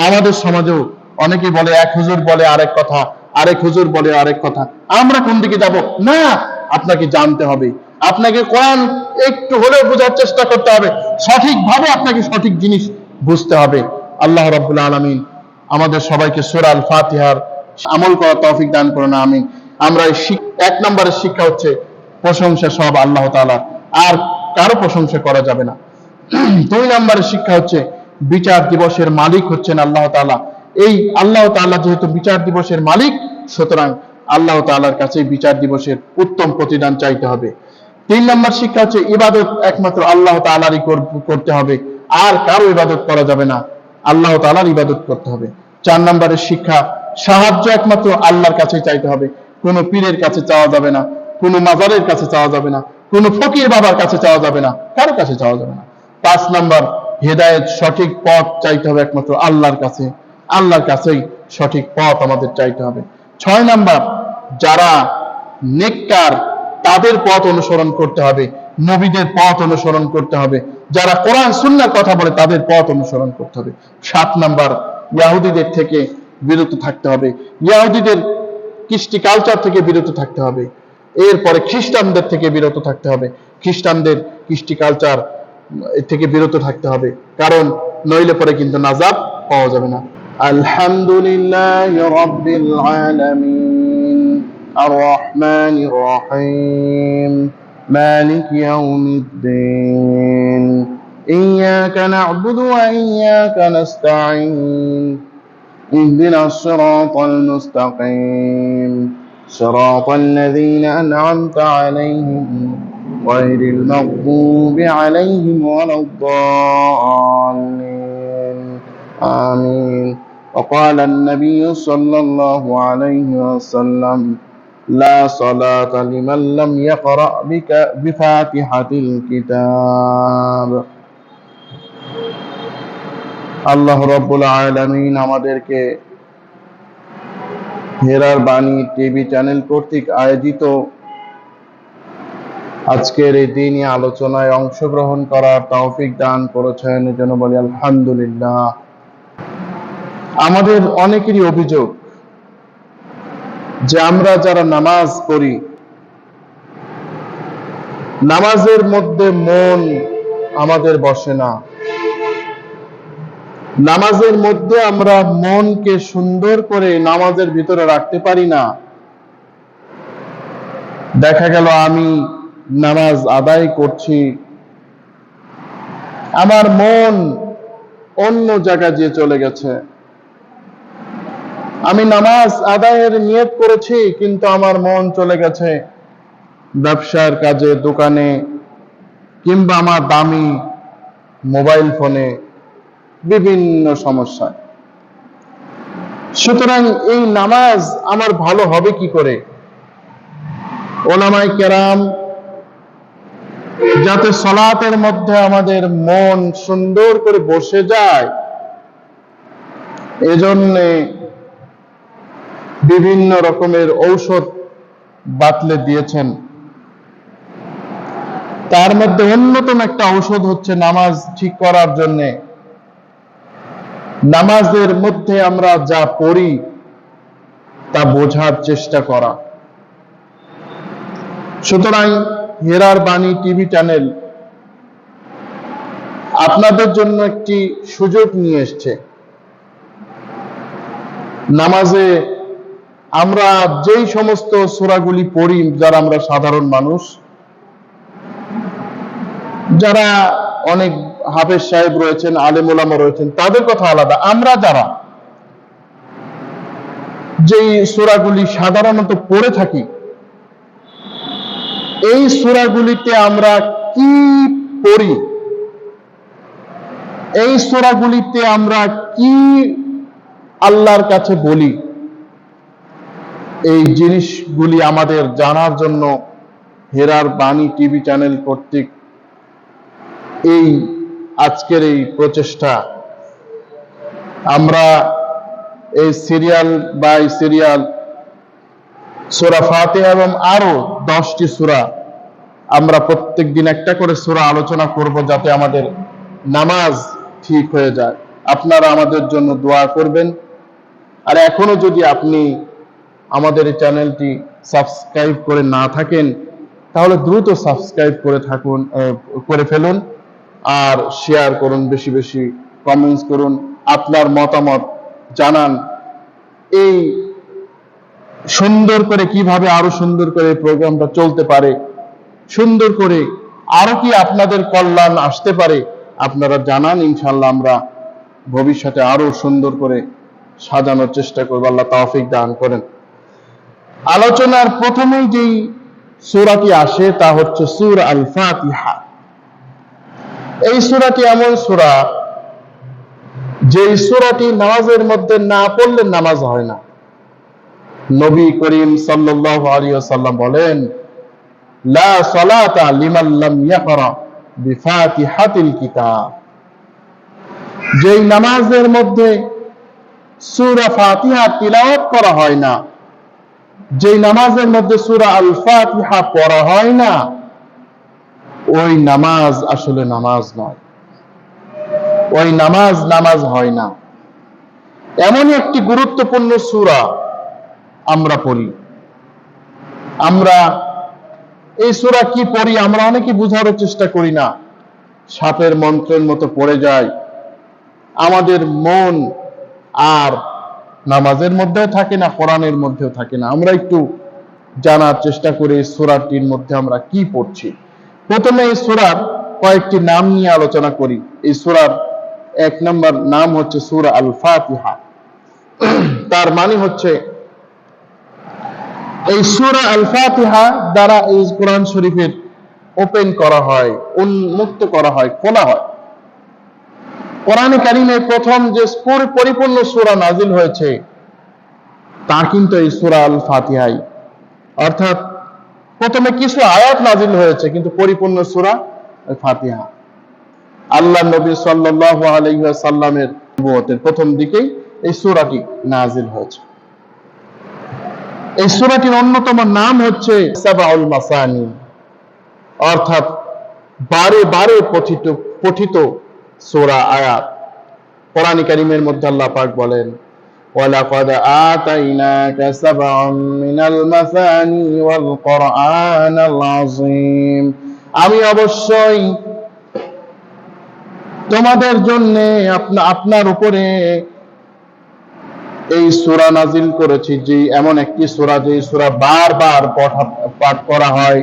আমাদের সমাজেও অনেকে বলে, এক হুজুর বলে আরেক কথা, আরেক হুজুর বলে আরেক কথা। আমরা কোন দিকে যাব? না, আপনাকে জানতে হবে, আপনাকে কোরআন একটু হলেও বোঝার চেষ্টা করতে হবে, সঠিকভাবে আপনাকে সঠিক জিনিস বুঝতে হবে। আল্লাহ রাব্বুল আলামিন আমাদের সবাইকে সূরা আল ফাতিহার আমল করার তৌফিক দান করুন, আমিন। আমরা এক নম্বরের শিক্ষা হচ্ছে প্রশংসা সব আল্লাহ তাআলার, আর কারো প্রশংসা করা যাবে না। 2 নম্বরের শিক্ষা হচ্ছে বিচার দিবসের মালিক হচ্ছেন আল্লাহ তাআলা। এই আল্লাহ তাআলা যেহেতু বিচার দিবসের মালিক, সুতরাং আল্লাহ তাআলার কাছে বিচার দিবসের উত্তম প্রতিদান চাইতে হবে। 3 নম্বর শিক্ষা হচ্ছে ইবাদত একমাত্র আল্লাহ তাআলারই করতে হবে, আর কারো ইবাদত করা যাবে না, আল্লাহ তাআলার ইবাদত করতে হবে। 4 নম্বরের শিক্ষা সাহায্য একমাত্র আল্লাহর কাছে চাইতে হবে, কোনো পীরের কাছে চাওয়া যাবে না, কোনো মাজারের কাছে চাওয়া যাবে না, কোনো ফকির বাবার কাছে চাওয়া যাবে না, কারো কাছে চাওয়া যাবে না। 5 নম্বর হেদায়েত, সঠিক পথ চাইতে হবে একমাত্র আল্লাহর কাছে, আল্লাহর কাছেই সঠিক পথ আমাদের চাইতে হবে। 6 নম্বর যারা নেককার তাদের পথ অনুসরণ করতে হবে, নবীদের পথ অনুসরণ করতে হবে, যারা কোরআন সুন্নাহর কথা বলে তাদের পথ অনুসরণ করতে হবে। 7 নম্বর ইহুদিদের থেকে বিরত থাকতে হবে, ইহুদিদের কৃষ্টি কালচার থেকে বিরত থাকতে হবে। এরপরে খ্রিস্টানদের থেকে বিরত থাকতে হবে, খ্রিস্টানদের কৃষ্টি কালচার থেকে বিরত থাকতে হবে, কারণ নইলে পরে কিন্তু নাজাত পাওয়া যাবে না। আলহামদুলিল্লাহি রাব্বিল আলামিন আর রহমানির রহিম মালিক ইয়াউমিদ্দিন ইয়াকা না'বুদু ওয়া ইয়াকা নাস্তাঈন ইহদিনাস সিরাতাল মুস্তাকিম সিরাতাল লাযীনা আন'আমতা আলাইহিম গায়রিল মাগদুবি আলাইহিম ওয়ালাদ-দাল্লিন আমিন। وقال النبي صلى الله عليه وسلم لا صلاة لمن لم يقرأ بفاتحة الكتاب। আল্লাহ রাব্বুল আলামিন আমাদেরকে হেরার বাণী টিভি চ্যানেল কর্তৃক আয়োজিত আজকের এই দিনই আলোচনায় অংশগ্রহণ করার তৌফিক দান করেছেন, এজন্য বলি আলহামদুলিল্লাহ। আমাদের অনেকেরই অভিযোগ যে আমরা যারা নামাজ পড়ি, নামাজের মধ্যে মন আমাদের বসে না, নামাজের মধ্যে আমরা মনকে সুন্দর করে নামাজের ভিতরে রাখতে পারি না। দেখা গেল আমি নামাজ আদায় করছি, আমার মন অন্য জায়গায় গিয়ে চলে গেছে। আমি নামাজ আদায়ের নিয়ত করেছি, কিন্তু আমার মন চলে গেছে ব্যবসার কাজে, দোকানে, কিংবা আমার দামি মোবাইল ফোনে, বিভিন্ন সমস্যা। সুতরাং এই নামাজ আমার ভালো হবে কি করে? ওলামায়ে কেরাম যাতে সালাতের মধ্যে আমাদের মন সুন্দর করে বসে যায়, এজন্য বিভিন্ন রকমের ঔষধ বাতলে দিয়েছেন। তার মধ্যে অন্যতম একটা ঔষধ হচ্ছে নামাজ ঠিক করার জন্য নামাজের মধ্যে আমরা যা পড়ি তা বোঝার চেষ্টা করা। সুতরাং হেরার বাণী টিভি চ্যানেল আপনাদের জন্য একটি সুযোগ নিয়ে এসেছে। নামাজে আমরা যেই সমস্ত সূরাগুলি পড়ি, যারা আমরা সাধারণ মানুষ, যারা অনেক হাফেজ সাহেব রয়েছেন, আলেম ওলামা রয়েছেন, তাদের কথা আলাদা। আমরা যারা যেই সূরাগুলি সাধারণত পড়ে থাকি, এই সূরাগুলিতে আমরা কি পড়ি, এই সূরাগুলিতে আমরা কি আল্লাহর কাছে বলি, এই জিনিসগুলি আমাদের জানার জন্য হেরার বাণী টিভি চ্যানেল কর্তৃক এই আজকের এই প্রচেষ্টা। আমরা এই সিরিয়াল বাই সিরিয়াল সূরা ফাতিহা এবং আরো 10টি সূরা আমরা প্রত্যেক দিন একটা করে সূরা আলোচনা করব, যাতে আমাদের নামাজ ঠিক হয়ে যায়। আপনারা আমাদের জন্য দোয়া করবেন। আর এখনো যদি আপনি আমাদের এই চ্যানেলটি সাবস্ক্রাইব করে না থাকেন, তাহলে দ্রুত সাবস্ক্রাইব করে ফেলুন, আর শেয়ার করুন, বেশি বেশি কমেন্টস করুন, আপনার মতামত জানান। এই সুন্দর করে কিভাবে আরো সুন্দর করে প্রোগ্রামটা চলতে পারে, সুন্দর করে আরো কি আপনাদের কল্যাণ আসতে পারে, আপনারা জানান। ইনশাআল্লাহ আমরা ভবিষ্যতে আরো সুন্দর করে সাজানোর চেষ্টা করব। আল্লাহ তৌফিক দান করেন। আলোচনার প্রথমেই যেই সূরাটি আসে তা হচ্ছে সূরা আল ফাতিহা। এই সূরাটি এমন সূরা, যে সূরাটি নামাজের মধ্যে না পড়লে নামাজ হয় না। নবী করিম সাল্লাল্লাহু আলাইহি ওয়াসাল্লাম বলেন, লা সালাতা লিমান লাম ইয়াকরা বিফাতিহাতিল কিতাব। যেই নামাজের মধ্যে সূরা ফাতিহা তিলাওয়াত করা হয় না, যেই নামাজের মধ্যে সূরা আল ফাতিহা পড়া হয় না, ওই নামাজ আসলে নামাজ নয়, ওই নামাজ হয় না। এমনই একটি গুরুত্বপূর্ণ সূরা আমরা পড়ি। আমরা এই সূরা কি পড়ি, আমরা অনেকে বুঝারও চেষ্টা করি না, সাপের মন্ত্রের মতো পড়ে যায়। আমাদের মন আর নামাজের মধ্যেও থাকে না, কোরআনের মধ্যেও থাকে না। আমরা একটু জানার চেষ্টা করি এই সূরাটির মধ্যে আমরা কি পড়ছি। প্রথমে এই সূরার কয়েকটি নাম নিয়ে আলোচনা করি। এই সূরার এক নম্বর নাম হচ্ছে সূরা আল ফাতিহা। তার মানে হচ্ছে এই সূরা আল ফাতিহা দ্বারা এই কোরআন শরীফের ওপেন করা হয়, উন্মুক্ত করা হয়, খোলা হয়। কোরআনে কারিমে প্রথম যে পরিপূর্ণ সূরা নাজিল হয়েছে তা কিন্তু এই সূরা আল ফাতিহাই। অর্থাৎ প্রথমে কিছু আয়াত নাজিল হয়েছে, কিন্তু পরিপূর্ণ সূরা আল ফাতিহা। আল্লাহ নবী সাল্লাল্লাহু আলাইহি ওয়াসাল্লামের নবুয়তের প্রথম দিকেই এই সূরাটি নাজিল হয়েছে। এই সূরাটির অন্যতম নাম হচ্ছে সাবাউল মাসানি, অর্থাৎ বারে বারে পঠিত সূরা আয়াত। কোরআন কারীমের মধ্যে আল্লাহ পাক বলেন, ওয়ালাকাদ আতাইনাকা সাবআম মিনাল মাসানি ওয়াল কুরআনাল আযীম। আমি অবশ্যই তোমাদের জন্য আপনার উপরে এই সূরা নাজিল করেছি, যে এমন একটি সূরা, যে সূরা বারবার পাঠ করা হয়,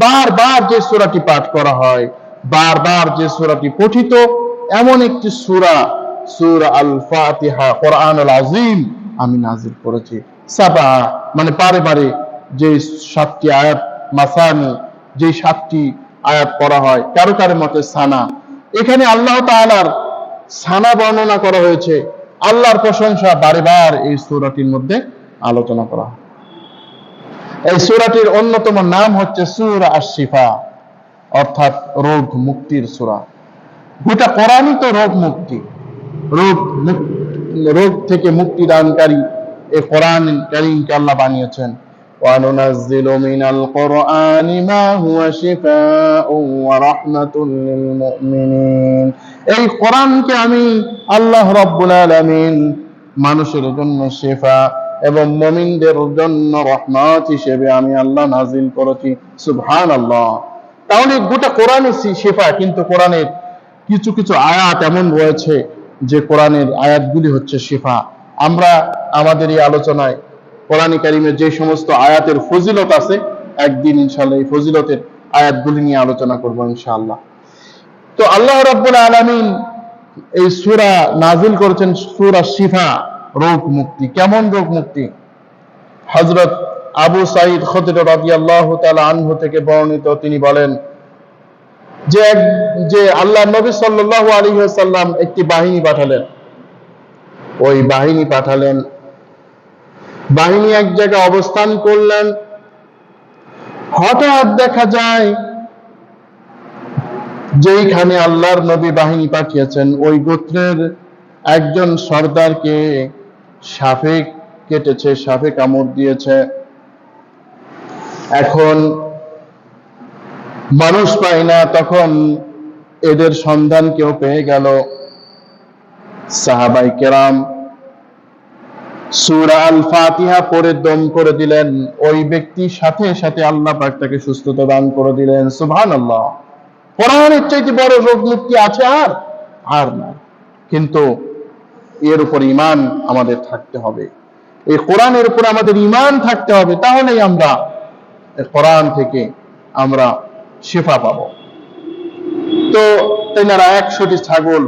বারবার যে সূরাটি পাঠ করা হয়, বারবার যে সূরাটি পঠিত, এমন একটি সূরা, সূরা আল ফাতিহা, কোরআনুল আযীম আমি নাজিল করেছি। সাবা মানে বারে বারে যে 7টি আয়াত, মাসানি যে 7টি আয়াত পড়া হয়, কারো কারো মতে সানা। এখানে আল্লাহ তাআলার সানা বর্ণনা করা হয়েছে, আল্লাহর প্রশংসা বারে বার এই সূরাটির মধ্যে আলোচনা করা হয়। এই সূরাটির অন্যতম নাম হচ্ছে সূরা আশ-শিফা, অর্থাৎ রোগ মুক্তির সূরা। গোটা কোরআনই তো রোগ মুক্তি, রোগ থেকে মুক্তি দানকারী এই কোরআন কারীমকে আল্লাহ বানিয়েছেন। ওয়া নুনাজ্জিলু মিনাল কুরআনি মা হুয়া শিফাউন ওয়া রাহমাতুল লিল মুমিনিন। এই কোরআনকে আমি আল্লাহ রাব্বুল আলামিন মানুষের জন্য শিফা এবং মুমিনদের জন্য রহমত হিসেবে আমি আল্লাহ নাজিল করেছি। সুবহানাল্লাহ। তাহলে গোটা কোরআনই শিফা, কিন্তু কোরআনের কিছু কিছু আয়াত এমন রয়েছে যে কোরআনের আয়াতগুলি হচ্ছে শিফা। আমরা আমাদের এই আলোচনায় কোরআনে কারীমের যে সমস্ত আয়াতের ফজিলত আছে, একদিন ইনশাআল্লাহ এই ফজিলতের আয়াতগুলি নিয়ে আলোচনা করব ইনশাআল্লাহ। তো আল্লাহ রাব্বুল আলামিন এই সূরা নাজিল করেছেন, সূরা শিফা, রোগ মুক্তি। কেমন রোগ মুক্তি? হযরত আবু সাঈদ খুদরি রাদিয়াল্লাহু তাআলা আনহু থেকে বর্ণিত, তিনি বলেন যে আল্লাহ নবী সাল্লাল্লাহু আলাইহি ওয়াসাল্লাম একটি বাহিনী পাঠালেন। ওই বাহিনী এক জায়গায় অবস্থান করলেন। হঠাৎ দেখা যায় যেইখানে আল্লাহর নবী বাহিনী পাঠিয়েছেন, ওই গোত্রের একজন সর্দারকে সাপে কেটেছে, সাপে কামড় দিয়েছে। এখন মানুষ পায় না, তখন এদের সন্ধান কেউ পেয়ে গেল। সাহাবাই কেরাম সূরা আল ফাতিহা পড়ে দম করে দিলেন, ওই ব্যক্তির সাথে সাথে আল্লাহ পাক তাকে সুস্থতা দান করে দিলেন। সুবহানাল্লাহ। কোরআনের চাইতে বড় রোগ মুক্তি আছে আর না। কিন্তু এর উপর ঈমান আমাদের থাকতে হবে, এই কোরআনের উপর আমাদের ঈমান থাকতে হবে, তাহলেই আমরা এই কোরআন থেকে আমরা শিফা পাবো। তো তেনারা 100টি ছাগল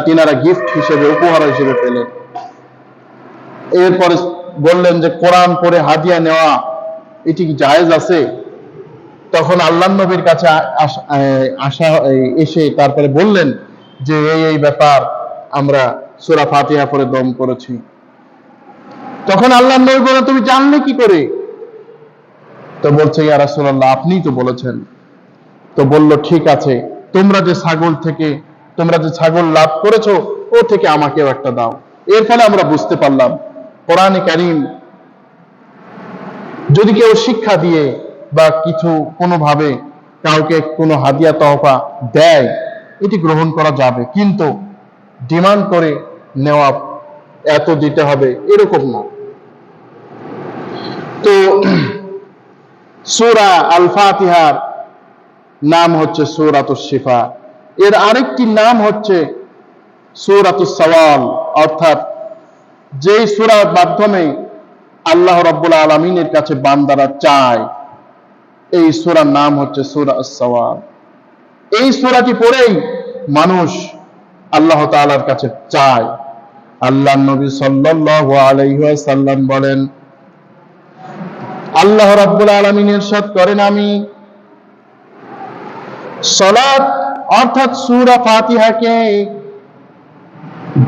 তিনারা গিফট হিসেবে, উপহার হিসেবে পেলেন। এরপরে বললেন যে কোরআন পড়ে হাদিয়া নেওয়া এটি কি জায়েজ আছে? তখন আল্লাহর নবীর কাছে এসে তারপরে বললেন যে এই ব্যাপার, আমরা সূরা ফাতিহা পড়ে দম করেছি। তখন আল্লাহর নবী বলেন, তুমি জানলে কি করে? তো বলছে, ইয়া রাসূলুল্লাহ, আপনিই তো বলেছেন। তো বলল, ঠিক আছে, তোমরা যে ছাগল লাভ করেছো, ও থেকে আমাকেও একটা দাও। এর ফলে আমরা বুঝতে পারলাম কোরআনে কারীম যদি কেউ শিক্ষা দিয়ে বা কিছু কোনোভাবে কাউকে কোনো হাদিয়া তহফা দেয়, এটি গ্রহণ করা যাবে, কিন্তু ডিমান্ড করে নেওয়া, এত দিতে হবে, এরকম না। তো সূরা আল ফাতিহার নাম হচ্ছে সূরাতুশ শিফা। এর আরেকটি নাম হচ্ছে সূরাতুস সাওয়াল, অর্থাৎ যেই সূরার মাধ্যমে আল্লাহ রাব্বুল আলামিনের কাছে বান্দারা চায়, এই সূরার নাম হচ্ছে সূরা আস-সাওয়াল। এই সূরাটি পড়েই মানুষ আল্লাহ তাআলার কাছে চায়। আল্লাহর নবী সাল্লাল্লাহু আলাইহি ওয়াসাল্লাম বলেন, আল্লাহ রাব্বুল আলামিন ইরশাদ করেন, আমি সালাত অর্থাৎ সূরা ফাতিহাকে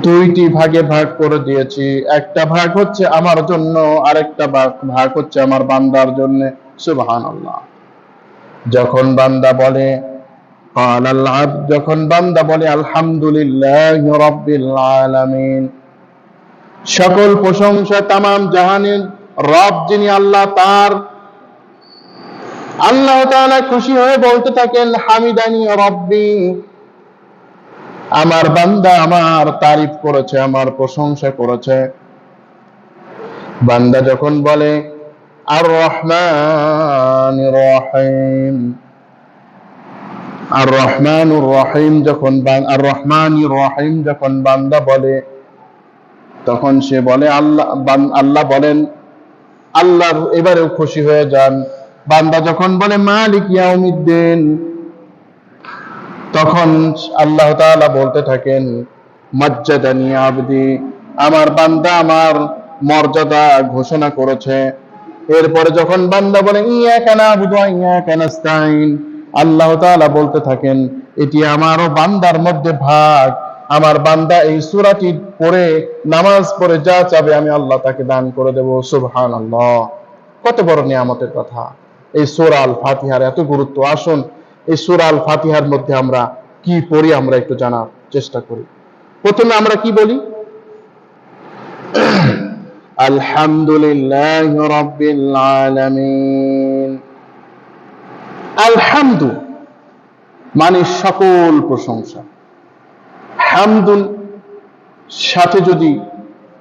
দুইটি ভাগে ভাগ করে দিয়েছি। একটা ভাগ হচ্ছে আমার জন্য, আরেকটা ভাগ হচ্ছে আমার বান্দার জন্য। সুবহানাল্লাহ। যখন বান্দা বলে আলহামদুলিল্লাহি রাব্বিল আলামিন, সকল প্রশংসা তামাম জাহানের রব যিনি আল্লাহ, আল্লাহ তাআলা খুশি হয়ে বলতে থাকেন, হামিদানি রব্বি, আমার বান্দা আমার তারিফ করেছে, আমার প্রশংসা করেছে। বান্দা যখন বলে আর রহমানির রহিম যখন বান্দা বলে, তখন সে বলে আল্লাহ বলেন, আল্লাহ এবারেও খুশি হয়ে যান। বান্দা যখন বলে মালিক ইয়াউমিদ্দিন, তখন আল্লাহ তাআলা বলতে থাকেন, মাজ্জাদানি আবদি, আমার বান্দা আমার মর্যাদা ঘোষণা করেছে। এরপরে যখন বান্দা বলে ইয়াকা না'বুদু ওয়া ইয়াকা নাস্তাইন, আল্লাহ তাআলা বলতে থাকেন, এটি আমার ও বান্দার মধ্যে ভাগ। আমার বান্দা এই সূরাটি পড়ে, নামাজ পড়ে যা চাবে আমি আল্লাহ তাকে দান করে দেব। সুবহানাল্লাহ। কত বড় নিয়ামতের কথা! এই সূরা আল ফাতিহার এত গুরুত্ব। আসুন এই সূরা আল ফাতিহার মধ্যে আমরা কি পড়ি আমরা একটু জানার চেষ্টা করি। প্রথমে আমরা কি বলি? আলহামদুলিল্লাহি রাব্বিল আলামিন। আলহামদু মানে সকল প্রশংসা। হামদুন সাথে যদি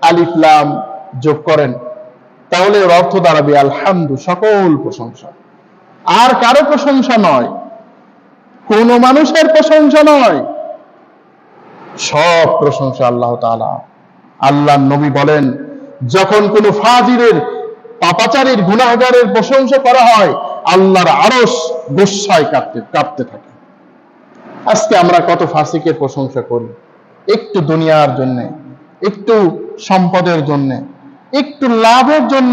আলিফ লাম যোগ করেন, তাহলে এর অর্থ দাঁড়াবে আলহামদু, সকল প্রশংসা। আর কারো প্রশংসা নয়, কোন মানুষের প্রশংসা নয়, সব প্রশংসা আল্লাহ তাআলা। আল্লাহর নবী বলেন, যখন কোন ফাজিরের, পাপাচারীর, গুনাহগারের প্রশংসা করা হয়, আল্লাহর আরশ গোসায় কাঁপতে থাকে। আজকে আমরা কত ফাসিকের প্রশংসা করি, একটু দুনিয়ার জন্য, একটু সম্পদের জন্য, একটু লাভের জন্য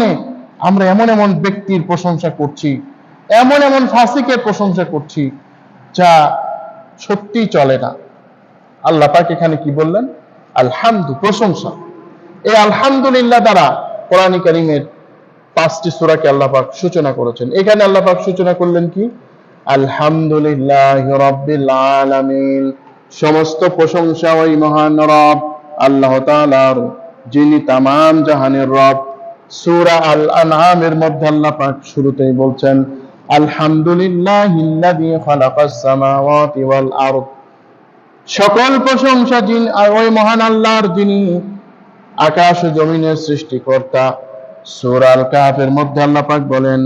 আমরা এমন এমন ব্যক্তির প্রশংসা করছি, এমন এমন ফাসিকের প্রশংসা করছি যা সত্যিই চলে না। আল্লাহ পাক এখানে কি বললেন? আলহামদু, প্রশংসা। এই আলহামদুলিল্লাহ দ্বারা কোরআন কারীমের 5টি সূরাকে আল্লাহ পাক সূচনা করেছেন। এখানে আল্লাহ পাক সূচনা করলেন কি? আলহামদুলিল্লাহি রাব্বিল আলামিন। সমস্ত প্রশংসা ওই মহান রব আল্লাহ তাআলার, যিনি তামাম জাহানের রব। সূরা আল আনআমের মধ্যে আল্লাহ পাক শুরুতেই বলছেন, আলহামদুলিল্লাহিল্লাযী খালাকাস সামাওয়াতি ওয়াল আরদ সকল প্রশংসা ওই মহান আল্লাহর, যিনি আকাশ ও জমিনের সৃষ্টিকর্তা। সূরা আল কাহফের মধ্যে আল্লাহ পাক বলেন,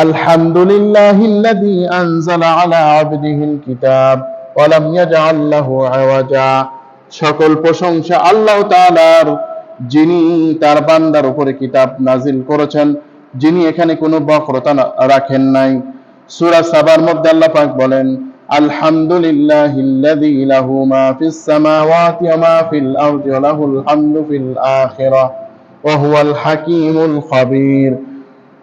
আলহামদুলিল্লাহিল্লাযী আনজালা আলা আবদিহিল কিতাব ওয়া লাম ইয়াজআল লাহু আওয়াজা। সকল প্রশংসা আল্লাহ তাআলার, যিনি তার বান্দার উপরে কিতাব নাজিল করেছেন, যিনি এখানে কোনো বক্রতা রাখেন নাই। সূরা সাবার মধ্যে আল্লাহ পাক বলেন, আলহামদুলিল্লাহিল্লাযী লাহু মা ফিস সামাওয়াতি ওয়া মা ফিল আরদি ওয়া লাহুল হামদু ফিল আখিরাহ ওয়া হুয়াল হাকীমুল খাবীর।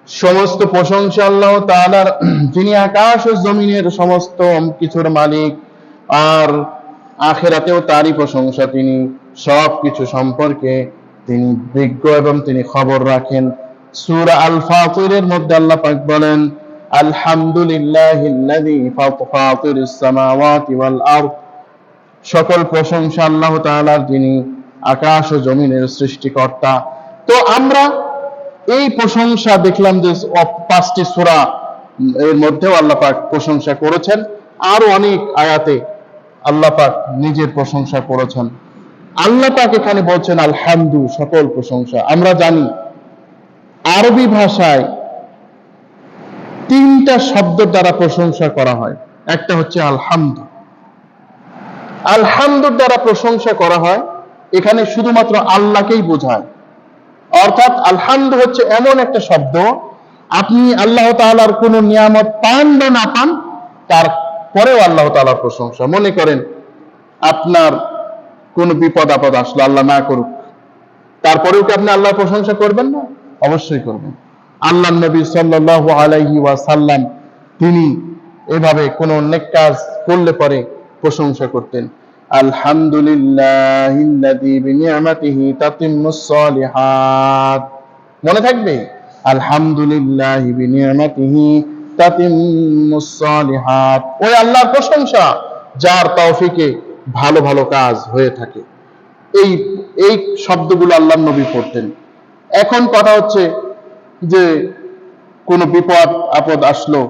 সমস্ত প্রশংসা আল্লাহ তাআলার, যিনি আকাশ ও জমিনের সমস্ত কিছুর মালিক, আর আখিরাতেও তারই প্রশংসা। তিনি সব কিছু সম্পর্কে তিনি বিজ্ঞ এবং তিনি খবর রাখেন। সূরা আল ফাতিরের মধ্যে আল্লাহ পাক বলেন, আলহামদুলিল্লাহিল্লাযী ফাতিরিস সামাওয়াতি ওয়াল আরদ। সকল প্রশংসা আল্লাহ তাআলার, যিনি আকাশ ও জমিনের সৃষ্টিকর্তা। তো আমরা এই প্রশংসা দেখলাম যে 5টি সূরা এর মধ্যেও আল্লাহ পাক প্রশংসা করেছেন, আরো অনেক আয়াতে আল্লাহ পাক নিজের প্রশংসা করেছেন। আল্লাহ পাক এখানে বলছেন আলহামদু, সকল প্রশংসা। আমরা জানি আরবি ভাষায় 3টা শব্দ দ্বারা প্রশংসা করা হয়। একটা হচ্ছে আলহামদু। আলহামদুর দ্বারা প্রশংসা করা হয়, এখানে শুধুমাত্র আল্লাহকেই বোঝায়। অর্থাৎ আলহামদু হচ্ছে এমন একটা শব্দ, আপনি আল্লাহ তাআলার কোন নিয়ামত পান বা না পান, তারপরেও আল্লাহ তাআলার প্রশংসা। মনে করেন আপনার কোন বিপদ আপদ আসলো, আল্লাহ না করুক, তারপরেও কি আপনি আল্লাহর প্রশংসা করবেন না? অবশ্যই করবেন। আল্লাহর নবী সাল্লাল্লাহু আলাইহি ওয়াসাল্লাম তিনি এভাবে কোন নেক কাজ করলে পরে প্রশংসা করতেন, আলহামদুলিল্লাহিল্লাযী বিনি'মাতিহি তাতিম্মুস সালিহাত। মনে থাকবে, আলহামদুলিল্লাহি বিনি'মাতিহি তাতিম্মুস সালিহাত। ওই আল্লাহর প্রশংসা যার তৌফিকে ভালো ভালো কাজ হয়ে থাকে। এই এই শব্দগুলো আল্লাহর নবী পড়তেন। এখন কথা হচ্ছে যে কোনো বিপদ আপদ আসলো,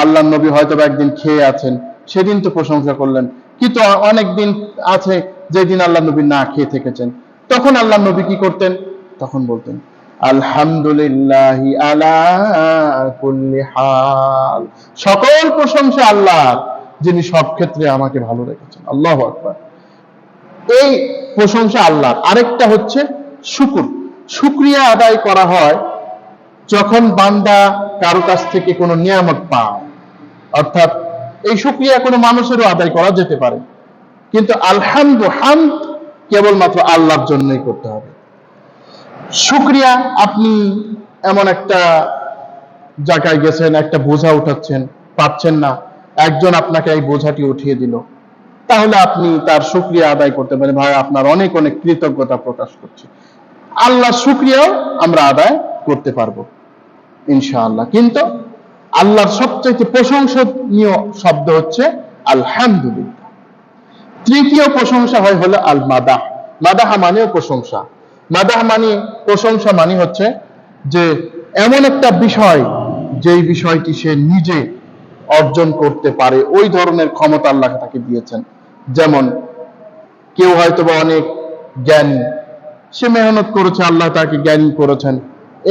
আল্লাহর নবী হয়তো একদিন খেয়ে আছেন, সেদিন তো প্রশংসা করলেন, কিন্তু অনেক দিন আছে যেদিন আল্লাহর নবী না খেয়ে থেকেছেন, তখন আল্লাহর নবী কি করতেন? তখন বলতেন আলহামদুলিল্লাহি আলা কুল্লি হাল। সকল প্রশংসা আল্লাহর, যিনি সব ক্ষেত্রে আমাকে ভালো রেখেছেন। আল্লাহু আকবার। এই প্রশংসা আল্লাহর। আরেকটা হচ্ছে শুকর। শুকরিয়া আদায় করা হয় যখন বান্দা কারো কাছ থেকে কোনো নিয়ামত পায়। অর্থাৎ এই শুকরিয়া কোনো মানুষেরও আদায় করা যেতে পারে, কিন্তু হামদ কেবলমাত্র আল্লাহর জন্যই করতে হবে। শুকরিয়া, আপনি এমন একটা জায়গায় গেছেন, একটা বোঝা উঠাচ্ছেন, পাচ্ছেন না, একজন আপনাকে এই বোঝাটি উঠিয়ে দিল, তাহলে আপনি তার শুকরিয়া আদায় করতে পারেন, ভাই আপনার অনেক অনেক কৃতজ্ঞতা প্রকাশ করছি। আল্লাহর শুকরিয়াও আমরা আদায় করতে পারবো ইনশাআল্লাহ। কিন্তু আল্লাহর সবচেয়ে প্রশংসনীয় শব্দ হচ্ছে আলহামদুলিল্লাহ। তৃতীয় প্রশংসা হলো আল মাদাহ। মাদাহ মানেও প্রশংসা। মাদাহ মানে প্রশংসা, মানে হচ্ছে যে এমন একটা বিষয়, যেই বিষয়টি সে নিজে অর্জন করতে পারে, ওই ধরনের ক্ষমতা আল্লাহ তাকে দিয়েছেন। যেমন কেউ হয়তোবা অনেক জ্ঞানী, সে মেহনত করেছে, আল্লাহ তাকে জ্ঞানী করেছেন,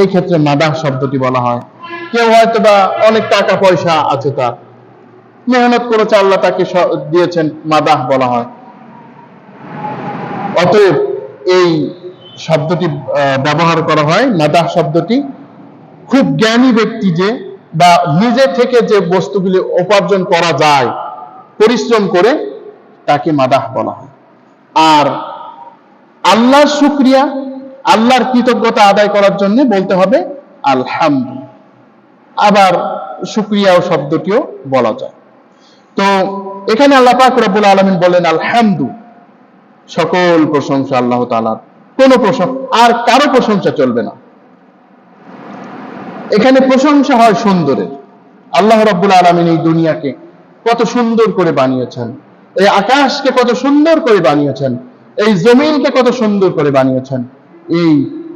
এই ক্ষেত্রে মাদাহ শব্দটি বলা হয়। কেউ হয়তোবা অনেক টাকা পয়সা আছে, তার মেহনত করেছে, আল্লাহ তাকে দিয়েছেন, মাদাহ বলা হয়। অতএব এই শব্দটি ব্যবহার করা হয়, মাদাহ শব্দটি, খুব জ্ঞানী ব্যক্তি যে, বা নিজে থেকে যে বস্তুগুলি উপার্জন করা যায় পরিশ্রম করে, তাকে মাদাহ বলা হয়। আর আল্লাহর শুকরিয়া, আল্লাহর কৃতজ্ঞতা আদায় করার জন্য বলতে হবে আলহামদু। আবার শুকরিয়া শব্দটিও বলা যায়। তো এখানে আল্লাহ পাক রব্বুল আলামিন বলেন আলহামদু, সকল প্রশংসা আল্লাহ তাআলার, কোনো প্রশংসা আর কারো প্রশংসা চলবে না। এখানে প্রশংসা হয় সুন্দরের। আল্লাহ রাব্বুল আলামিন এই দুনিয়াকে কত সুন্দর করে বানিয়েছেন, এই আকাশকে কত সুন্দর করে বানিয়েছেন, এই জমিনকে কত সুন্দর করে বানিয়েছেন, এই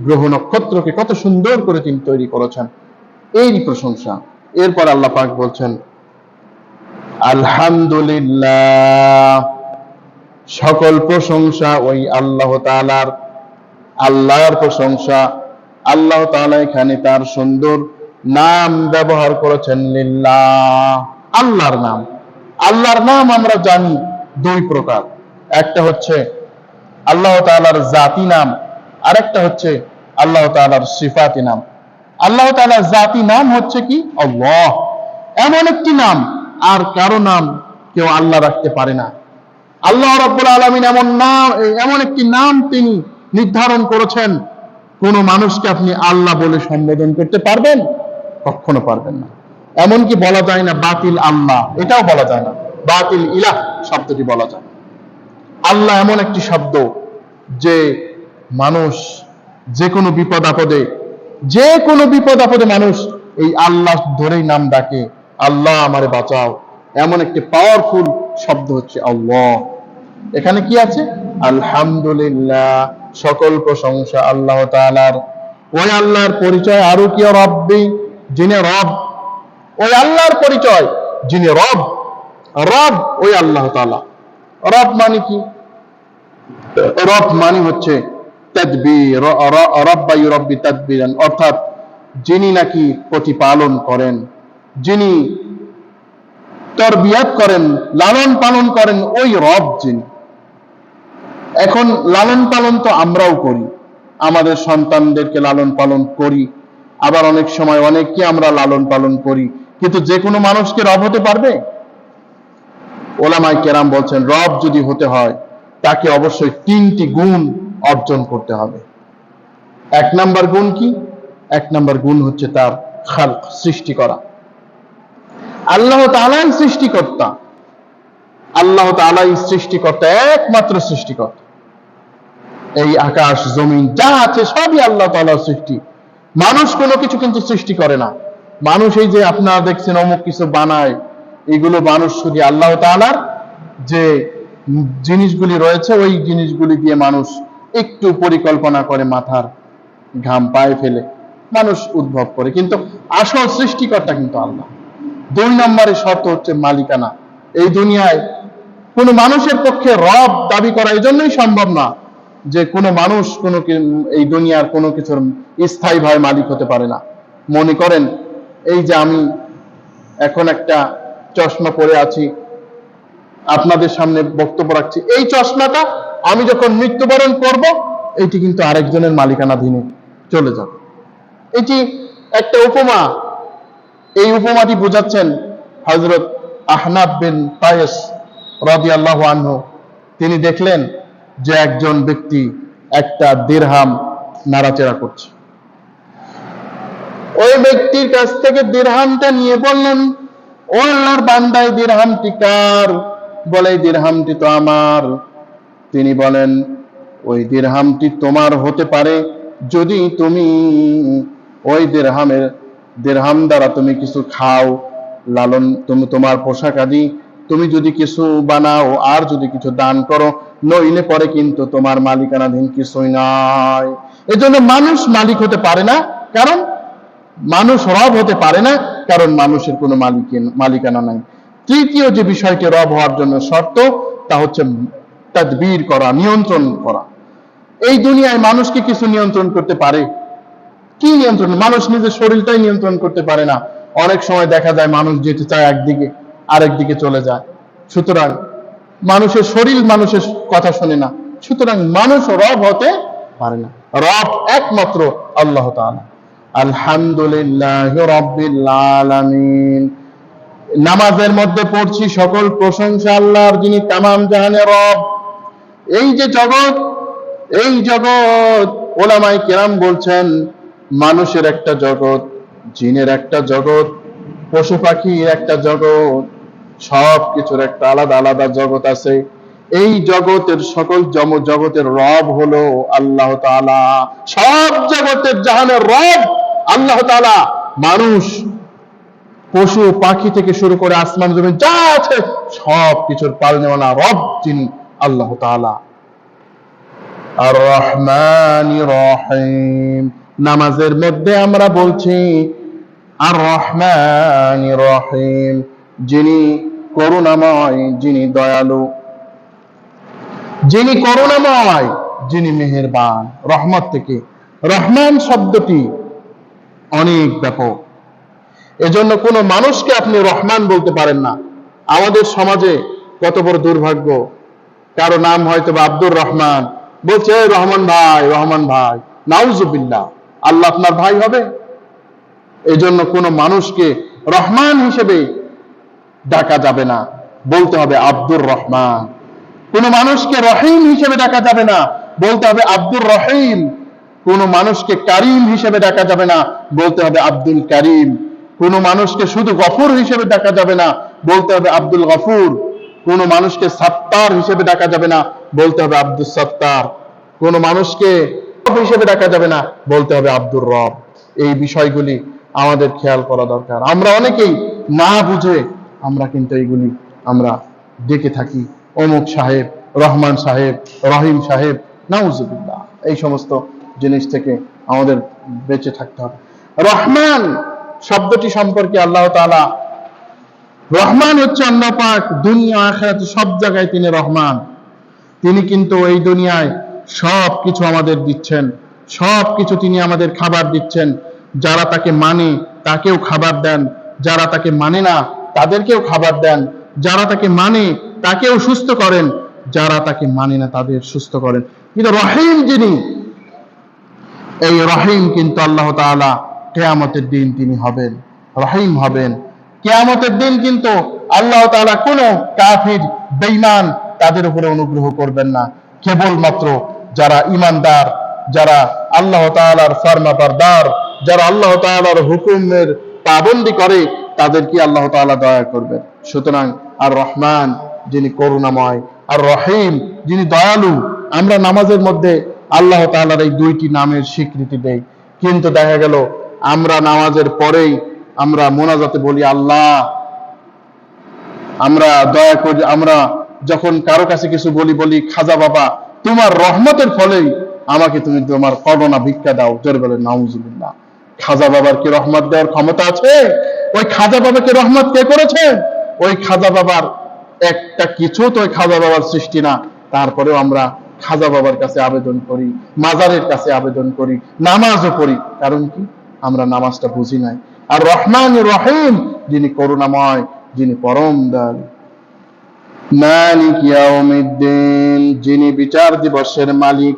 গ্রহ নক্ষত্রকে কত সুন্দর করে তিনি তৈরি করেছেন, এরই প্রশংসা। এরপর আল্লাহ পাক বলছেন আলহামদুলিল্লাহ, সকল প্রশংসা ওই আল্লাহ তাআলার। আল্লাহর প্রশংসা। আল্লাহ তাআলা এখানে তার সুন্দর নাম ব্যবহার করেছেন লিল্লাহ, আল্লাহর নাম। আল্লাহর নাম আমরা জানি দুই প্রকার, একটা হচ্ছে আল্লাহ তাআলার জাতি নাম, আরেকটা হচ্ছে আল্লাহ তাআলার সিফাতি নাম। আল্লাহ তাআলার জাতি নাম হচ্ছে কি? আল্লাহ। এমন একটি নাম আর কারো নাম কেউ আল্লাহ রাখতে পারে না। আল্লাহ রাব্বুল আলামিন এমন একটি নাম তিনি নির্ধারণ করেছেন, কোন মানুষকে আপনি আল্লাহ বলে সম্বোধন করতে পারবেন? কখনো পারবেন না। এমনকি বলা যায় না বাতিল আল্লাহ, এটাও বলা যায় না, বাতিল ইলাহ শব্দটি বলা যায়। আল্লাহ এমন একটি শব্দ যে মানুষ যে কোনো বিপদ আপদে মানুষ এই আল্লাহ ধরেই নাম ডাকে, আল্লাহ আমারে বাঁচাও। এমন একটি পাওয়ারফুল শব্দ হচ্ছে আল্লাহ। এখানে কি আছে? আলহামদুলিল্লাহ, সকল প্রশংসা আল্লাহ তাআলার। ওই আল্লাহর পরিচয় আরো কি? রব্বি, যিনি রব। ওই আল্লাহর পরিচয় যিনি রব। রব ওই আল্লাহ তাআলা। রব মানে কি? রব মানে হচ্ছে তাদবীর, রব্বা ইউরাব্বি তাদবীরান, অর্থাৎ যিনি নাকি প্রতিপালন করেন, যিনি তরবিয়ত করেন, লালন পালন করেন, ওই রব যিনি। এখন লালন পালন তো আমরাও করি, আমাদের সন্তানদেরকে লালন পালন করি, আবার অনেক সময় অনেককে আমরা লালন পালন করি, কিন্তু যে কোনো মানুষকে রব হতে পারবে? ওলামায়ে কেরাম বলছেন রব যদি হতে হয় তাকে অবশ্যই তিনটি গুণ অর্জন করতে হবে। এক নাম্বার গুণ কি? এক নাম্বার গুণ হচ্ছে তার খালক, সৃষ্টি করা। আল্লাহ তাআলাই সৃষ্টিকর্তা, আল্লাহ তাআলাই সৃষ্টিকর্তা, একমাত্র সৃষ্টিকর্তা। এই আকাশ জমিন যা আছে সবই আল্লাহ তাআলার সৃষ্টি। মানুষ কোনো কিছু কিন্তু সৃষ্টি করে না। মানুষ এই যে আপনারা দেখছেন অমুক কিছু বানায়, এগুলো মানুষ শুধু আল্লাহ তাআলার যে জিনিসগুলি রয়েছে ওই জিনিসগুলি দিয়ে মানুষ একটু পরিকল্পনা করে, মাথার ঘাম পায়ে ফেলে মানুষ উদ্ভব করে, কিন্তু আসল সৃষ্টিকর্তা কিন্তু আল্লাহ। দুই নম্বরের শর্ত হচ্ছে মালিকানা। এই দুনিয়ায় কোনো মানুষের পক্ষে রব দাবি করা এই জন্যই সম্ভব না যে কোনো মানুষ এই দুনিয়ার কোনো কিছুর স্থায়ীভাবে মালিক হতে পারে না। মনে করেন এই যে আমি এখন একটা চশমা পরে আছি, আপনাদের সামনে বক্তব্য রাখছি, এই চশমাটা আমি যখন মৃত্যুবরণ করব এটি কিন্তু আরেকজনের মালিকানাধীনে চলে যাবে। এটি একটা উপমা। এই উপমাটি বোঝাচ্ছেন হযরত আহনাফ বিন কায়েস রাদিয়াল্লাহু আনহু। তিনি দেখলেন যে একজন ব্যক্তি একটা দিরহাম নাড়াচাড়া করছে। ওই ব্যক্তির কাছ থেকে দিরহামটা নিয়ে বললেন, ও আল্লাহর বান্দা, এই দিরহামটি কার? বলে, এই দিরহামটি তো আমার। তিনি বলেন, ওই দিরহামটি তোমার হতে পারে যদি তুমি ওই দিরহাম দ্বারা তুমি কিছু খাও, তুমি তোমার পোশাক আদি তুমি যদি কিছু বানাও আর যদি কিছু দান করো, নইলে পরে কিন্তু তোমার মালিকানাধীন কিছুই নয়। এজন্য মানুষ মালিক হতে পারে না, কারণ মানুষ রব হতে পারে না, কারণ মানুষের কোনো মালিকানা নাই। তৃতীয় যে বিষয়টি রব হওয়ার জন্য শর্ত, তা হচ্ছে তাদবীর করা, নিয়ন্ত্রণ করা। এই দুনিয়ায় মানুষকে কিছু নিয়ন্ত্রণ করতে পারে? কি নিয়ন্ত্রণ? মানুষ নিজের শরীরটাই নিয়ন্ত্রণ করতে পারে না। অনেক সময় দেখা যায় মানুষ যেতে চায় একদিকে, আরেক দিকে চলে যায়। সুতরাং মানুষের শরীর মানুষের কথা শোনে না, সুতরাং মানুষ রব হতে পারে না। রব একমাত্র আল্লাহ তাআলা। আলহামদুলিল্লাহি রাব্বিল আলামিন। নামাজের মধ্যে পড়ছি সকল প্রশংসা আল্লাহর, যিনি তামাম জাহানের রব। এই যে জগৎ, এই জগৎ ওলামায়ে কেরাম বলছেন মানুষের একটা জগৎ, জিনের একটা জগৎ, পশু পাখির একটা জগৎ, সব কিছুর একটা আলাদা আলাদা জগৎ আছে। এই জগতের সকল জগতের রব হলো আল্লাহ তাআলা। সব জগতের জাহানের রব আল্লাহ তাআলা। মানুষ, পশু পাখি থেকে শুরু করে আসমান জমিন যা আছে সব কিছুর পালনেওয়ালা রব যিনি আল্লাহ তাআলা। আর রহমানির রহিম। নামাজের মধ্যে আমরা বলছি আর রহমানির রহিম, যিনি করুণাময়, যিনি দয়ালু। যিনি করুণাময়, যিনি মেহেরবান। রহমত থেকে রহমান শব্দটি অনেক ব্যাপক। এজন্য কোনো মানুষকে আপনি রহমান বলতে পারেন না। আমাদের সমাজে কত বড় দুর্ভাগ্য, কারো নাম হয়তো বা আব্দুর রহমান, বলছে রহমান ভাই, রহমান ভাই। নাউজুবিল্লাহ, আল্লাহ আপনার ভাই হবে? এই জন্য কোনো মানুষকে রহমান হিসেবে ডাকা যাবে না, বলতে হবে আব্দুর রহমান। কোনো মানুষকে রহিম হিসেবে ডাকা যাবে না, বলতে হবে আব্দুর রহিম। কোনো মানুষকে কারিম হিসেবে ডাকা যাবে না, বলতে হবে আব্দুল কারিম। কোনো মানুষকে শুধু গফুর হিসেবে ডাকা যাবে না, বলতে হবে আব্দুল গফুর। কোনো মানুষকে সাত্তার হিসেবে ডাকা যাবে না, বলতে হবে আব্দুল সাত্তার। কোনো মানুষকে রব হিসেবে ডাকা যাবে না, বলতে হবে আব্দুর রব। এই বিষয়গুলি আমাদের খেয়াল করা দরকার। আমরা অনেকেই না বুঝে আমরা কিন্তু এইগুলি আমরা ডেকে থাকি, অমুক সাহেব, রহমান সাহেব, রহিম সাহেব। নাউজুবিল্লাহ, এই সমস্ত জিনিস থেকে আমাদের বেঁচে থাকতে হবে। রহমান শব্দটি সম্পর্কে আল্লাহ তাআলা, রহমান হচ্ছে আল্লাহ পাক, দুনিয়া আখিরাতে সব জায়গায় তিনি রহমান। তিনি কিন্তু এই দুনিয়ায় সব কিছু আমাদের দিচ্ছেন, সব কিছু তিনি আমাদের খাবার দিচ্ছেন। যারা তাকে মানে তাকেও খাবার দেন, যারা তাকে মানে না তাদেরকেও খাবার দেন। যারা তাকে মানে তাকেও সুস্থ করেন, যারা তাকে মানে না তাদের সুস্থ করেন। কিন্তু রহিম যিনি, এই রহিম কিন্তু আল্লাহ তাআলা কিয়ামতের দিন তিনি হবেন, রহিম হবেন। কিয়ামতের দিন কিন্তু আল্লাহ তাআলা কোনো কাফির, বেঈমান তাদের উপরে অনুগ্রহ করবেন না। কেবলমাত্র যারা ঈমানদার, যারা আল্লাহ তাআলার ফরমাবরদার, যারা আল্লাহ তাআলার হুকুমের পাবন্দি করে, তাদেরকে আল্লাহ তাআলা দয়া করবেন। সুতরাং আর রহমান যিনি করুণাময়, আর রহিম যিনি দয়ালু। আমরা নামাজের মধ্যে আল্লাহ তাআলার এই দুইটি নামের স্বীকৃতি দেই, কিন্তু দেখা গেল আমরা নামাজের পরেই আমরা মোনাজাতে বলি আল্লাহ, আমরা দয়া করি। আমরা যখন কারো কাছে কিছু বলি খাজা বাবা, তোমার রহমতের ফলেই আমাকে তুমি তোমার করুণা ভিক্ষা দাও। জোরে বলেন নাউজুবিল্লাহ। খাজা বাবার কি রহমত দেওয়ার ক্ষমতা আছে? ওই খাজা বাবাকে রহমত কে করেছে? ওই খাজা বাবার একটা কিছু তো ওই খাজা বাবার সৃষ্টি না। তারপরেও আমরা খাজা বাবার কাছে আবেদন করি, মাজারের কাছে আবেদন করি, নামাজও পড়ি। কারণ কি? আমরা নামাজটা বুঝি নাই। আর রহমান রহিম যিনি করুণাময়, যিনি পরম দয়ালু। মালিক ইয়াউমিদ্দিন, যিনি বিচার দিবসের মালিক।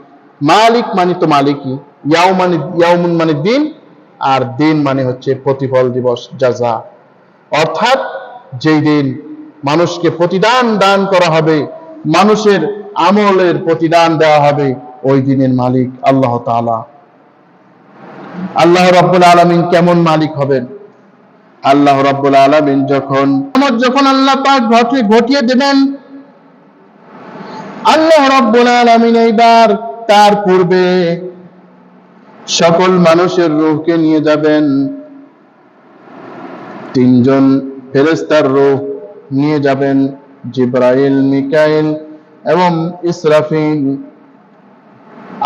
মালিক মানে তো মালিকই, ইয়াউমুন মানে দিন, আর দিন মানে হচ্ছে প্রতিফল দিবস, জাযা। অর্থাৎ যেই দিন মানুষকে প্রতিদান দান করা হবে, মানুষের আমলের প্রতিদান দেওয়া হবে, ওই দিনের মালিক আল্লাহ তাআলা। আল্লাহ রাব্বুল আলামিন কেমন মালিক হবেন? আল্লাহ রাব্বুল আলামিন যখন আল্লাহ পাক ঘটিয়ে দেবেন, আল্লাহ রাব্বুল আলামিন এইবার তার পূর্বে সকল মানুষের রূহকে নিয়ে যাবেন। তিনজন ফেরেশতার রূহ নিয়ে যাবেন, জিবরাইল, মিকাইল এবং ইসরাফিল।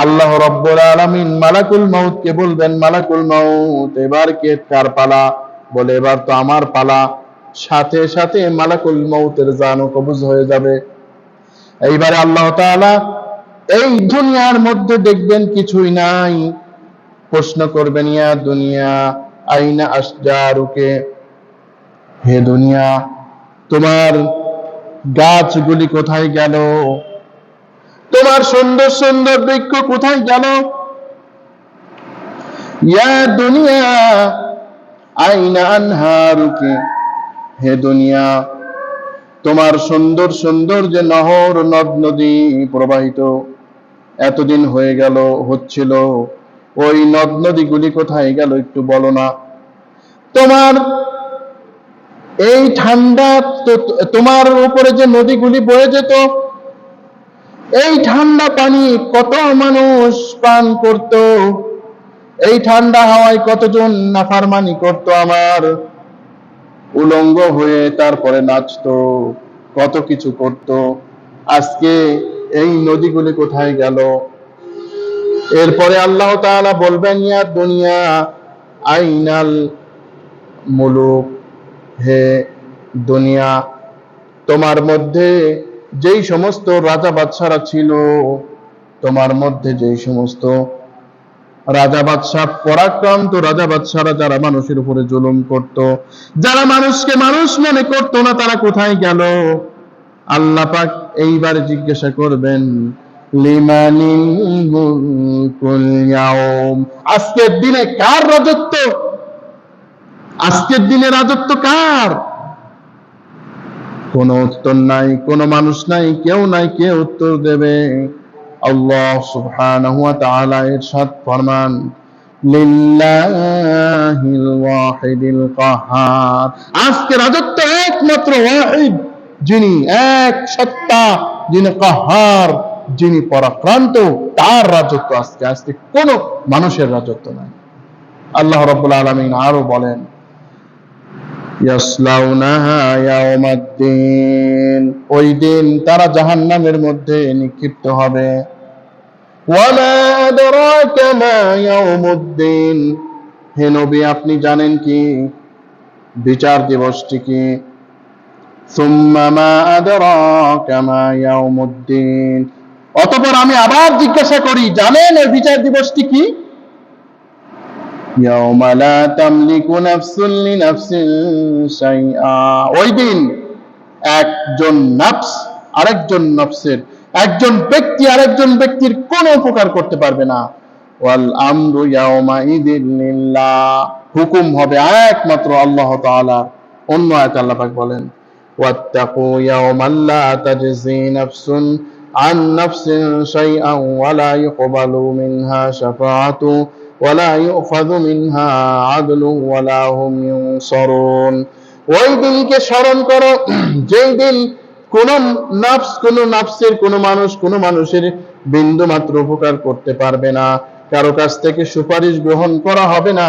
আল্লাহ রাব্বুল আলামিন মালাকুল মউতকে বলবেন, মালাকুল মউত এবার কে কার পালা? বলে এবার তো আমার পালা। সাথে সাথে মালাকুল মউতের জানও কবজ হয়ে যাবে। এইবারে আল্লাহ তাআলা এই দুনিয়ার মধ্যে দেখবেন কিছুই নাই, প্রশ্ন করবেন, ইয়া দুনিয়া আইনা আশজারুকে, হে দুনিয়া তোমার গাছগুলি কোথায় গেল? তোমার সুন্দর সুন্দর বৃক্ষ কোথায় গেল? ইয়া দুনিয়া আইনা আনহারুকে, হে দুনিয়া তোমার সুন্দর সুন্দর যে নহর, নদ নদী প্রবাহিত এতদিন হয়ে গেল হচ্ছিল, ওই নদ নদীগুলি কোথায় গেল একটু বলো না? তোমার এই ঠান্ডা, তোমার উপরে যে নদীগুলি বয়ে যেত, এই ঠান্ডা পানি কত মানুষ পান করত? এই ঠান্ডা হাওয়ায় কতজন নাফরমানি করত, আমার উলঙ্গ হয়ে তারপরে নাচতো, কত কিছু করত। আজকে এই নদীগুলি কোথায় গেল? এরপরে আল্লাহ তাআলা বলবেন, ইয়া দুনিয়া আইনাল মুলুক, হে দুনিয়া তোমার মধ্যে যেই সমস্ত রাজা বাদশারা ছিল, তোমার মধ্যে যেই সমস্ত রাজা বাদশাহ, পরাক্রান্ত রাজা বাদশারা যারা মানুষের উপরে জুলুম করত, যারা মানুষকে মানুষ মনে করত না, তারা কোথায় গেল? আল্লাহ পাক এইবার জিজ্ঞাসা করবেন, লিমানিল মুলকুল ইয়াউম, আজকের দিনে কার রাজত্ব? আজকের দিনে রাজত্ব কার? কোনো উত্তর নাই, কোনো মানুষ নাই, কেউ নাই, কে উত্তর দেবে? আল্লাহ সুবহানাহু ওয়া তাআলা ইরশাদ ফরমান, লিল্লাহিল ওয়াহিদিল কাহ্হার, আজকে রাজত্ব একমাত্র ওয়াহিদ, যিনি এক সত্তা, যিনি কাহ্হার, যিনি পরাক্রান্ত, তার রাজত্ব আজকে। আজকে কোনো মানুষের রাজত্ব নাই। আল্লাহ রাব্বুল আলামিন আরো বলেন, ইয়াসলাউনাহা ইয়াউমাদ্দিন, ওই দিন তারা জাহান্নামের মধ্যে নিক্ষিপ্ত হবে। ওয়ামা আদরাকা মা ইয়াউমুদ্দিন, হে নবী আপনি জানেন কি বিচার দিবসটি কি? সুম্মা মা আদরাকা মা ইয়াউমুদ্দিন, অতঃপর আমি আবার জিজ্ঞাসা করি, জানেন এই বিচার দিবসটি কি? ইয়াউমা লা তামলিকু নাফসুন লিনাফসিন শাইআ, ওই দিন একজন নফস আরেকজন নফসের, একজন ব্যক্তি আরেকজন ব্যক্তির কোনো উপকার করতে পারবে না। ওয়াল আমরু ইয়াউমাইযিন লিল্লাহ, হুকুম হবে একমাত্র আল্লাহ তাআলা। অন্য আয়াতে আল্লাহ পাক বলেন, ওয়াত্তাকু ইয়াউমান লা তাজজি নাফসুন আন নাফসিন শাইআন ওয়া লা ইউকবালু মিনহা শাফাআতু ওয়া লা ইউখাযু মিনহা আদলু ওয়া লা হুম ইউনসারুন, ওই দিনকে স্মরণ করো যেই দিন কোন নফস, কোন নফসের, কোন মানুষ, কোন মানুষের বিন্দু মাত্র উপকার করতে পারবে না, কারো কাছ থেকে সুপারিশ গ্রহণ করা হবে না,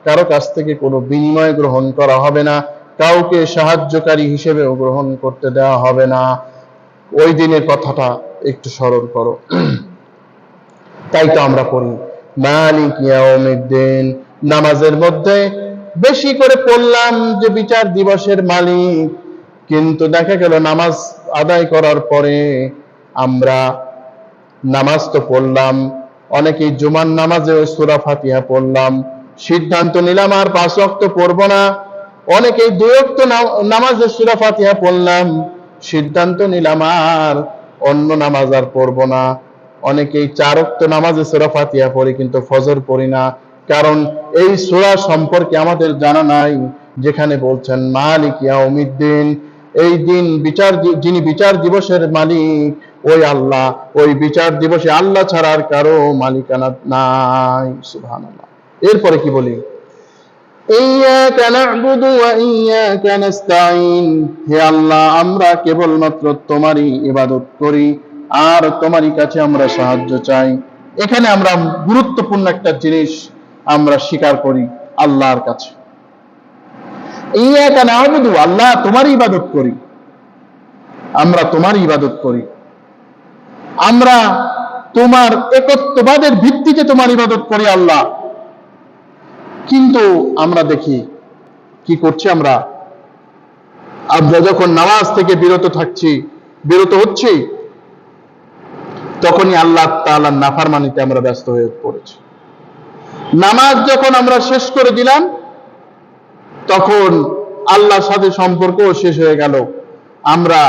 কারো কাছ থেকে কোনো বিনিময় গ্রহণ করা হবে না, কাউকে সাহায্যকারী হিসেবেও গ্রহণ করতে দেওয়া হবে না। ওই দিনের কথাটা একটু স্মরণ করো। তাই তো আমরা পড়ি মালিক ইয়াউমিদ্দিন, নামাজের মধ্যে বেশি করে পড়লাম যে বিচার দিবসের মালিক, কিন্তু দেখা গেল নামাজ আদায় করার পরে আমরা নামাজ তো পড়লাম, অনেকেই জুমার নামাজে সূরা ফাতিহা পড়লাম, সিদ্ধান্ত নিলাম আর 5 ওয়াক্ত পড়ব না। অনেকেই 2 ওয়াক্ত নামাজে সূরা ফাতিহা পড়লাম, সিদ্ধান্ত নিলাম আর অন্য নামাজ আর পড়ব না। অনেকেই 4 ওয়াক্ত নামাজে সূরা ফাতিহা পড়ি কিন্তু ফজর পড়ি না, কারণ এই সূরা সম্পর্কে আমাদের জানা নাই, যেখানে বলছেন মালিক ইয়াউমিদ্দিন, এই দিন বিচার, যিনি বিচার দিবসের মালিক ওই আল্লাহ, ওই বিচার দিবসে আল্লাহ ছাড়া আর কারো মালিকানা নাই। সুবহানাল্লাহ। এরপরে কি বলি, ইয়্যাকা না'বুদু ওয়া ইয়্যাকা নাস্তাঈন, হে আল্লাহ আমরা কেবলমাত্র তোমারই ইবাদত করি আর তোমারই কাছে আমরা সাহায্য চাই। এখানে আমরা গুরুত্বপূর্ণ একটা জিনিস আমরা স্বীকার করি আল্লাহর কাছে, ইয়্যাকা না'বুদু, আল্লাহ তোমারই ইবাদত করি, আমরা তোমারই ইবাদত করি, আমরা তোমার একত্ববাদের ভিত্তিতে তোমার ইবাদত করি আল্লাহ। কিন্তু আমরা দেখি কি করছি, আমরা যখন নামাজ থেকে বিরত হচ্ছি, তখনই আল্লাহ তাআলার নাফরমানিতে আমরা ব্যস্ত হয়ে পড়েছি। নামাজ যখন আমরা শেষ করে দিলাম, তখন আল্লাহর সাথে সম্পর্কও শেষ হয়ে গেল, আমরা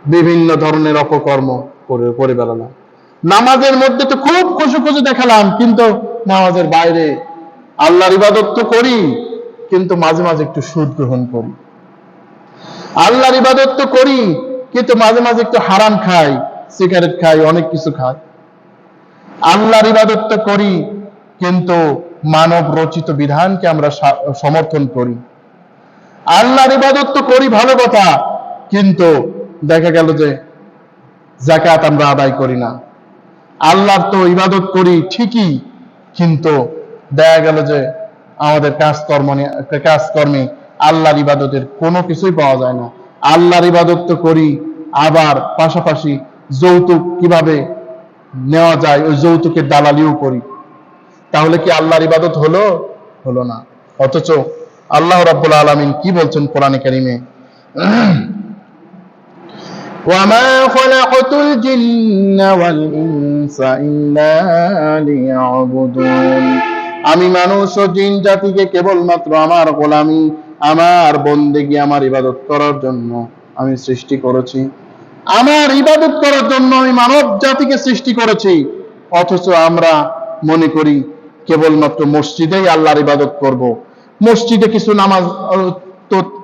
বিভিন্ন ধরনের অপকর্ম করে বেড়ালাম। নামাজের মধ্যে তো খুব খুশি দেখালাম, কিন্তু নামাজের বাইরে আল্লাহর ইবাদত তো করি, কিন্তু মাঝে মাঝে একটু সুদ গ্রহণ করি। আল্লাহর ইবাদত তো করি, কিন্তু মাঝে মাঝে একটু হারাম খাই, সিগারেট খাই, অনেক কিছু খাই। আল্লাহর ইবাদত তো করি, কিন্তু মানব রচিত বিধানকে আমরা সমর্থন করি। আল্লাহর ইবাদত তো করি, ভালো কথা, কিন্তু দেখা গেল যে যাকাত আমরা আদায় করি না। আল্লাহর তো ইবাদত করি ঠিকই, কিন্তু দেখা গেল যে আমাদের কাজকর্মে আল্লাহর ইবাদতের কোনো কিছুই পাওয়া যায় না। আল্লাহর ইবাদত তো করি, আবার পাশাপাশি যৌতুক কিভাবে নেওয়া যায় ওই যৌতুকের দালালিও করি। তাহলে কি আল্লাহর ইবাদত হলো না? অথচ আল্লাহ রাব্বুল আলামিন কি বলছেন কোরআনে কারীমে, وما خلقت الجن والإنس إلا ليعبدون আমি মানুষ ও জিন জাতিকে কেবলমাত্র আমার গোলামি, আমার বন্দেগী, আমার ইবাদত করার জন্য আমি সৃষ্টি করেছি। আমার ইবাদত করার জন্য আমি মানব জাতিকে সৃষ্টি করেছি। অথচ আমরা মনে করি কেবলমাত্র মসজিদেই আল্লাহর ইবাদত করব, মসজিদে কিছু নামাজ,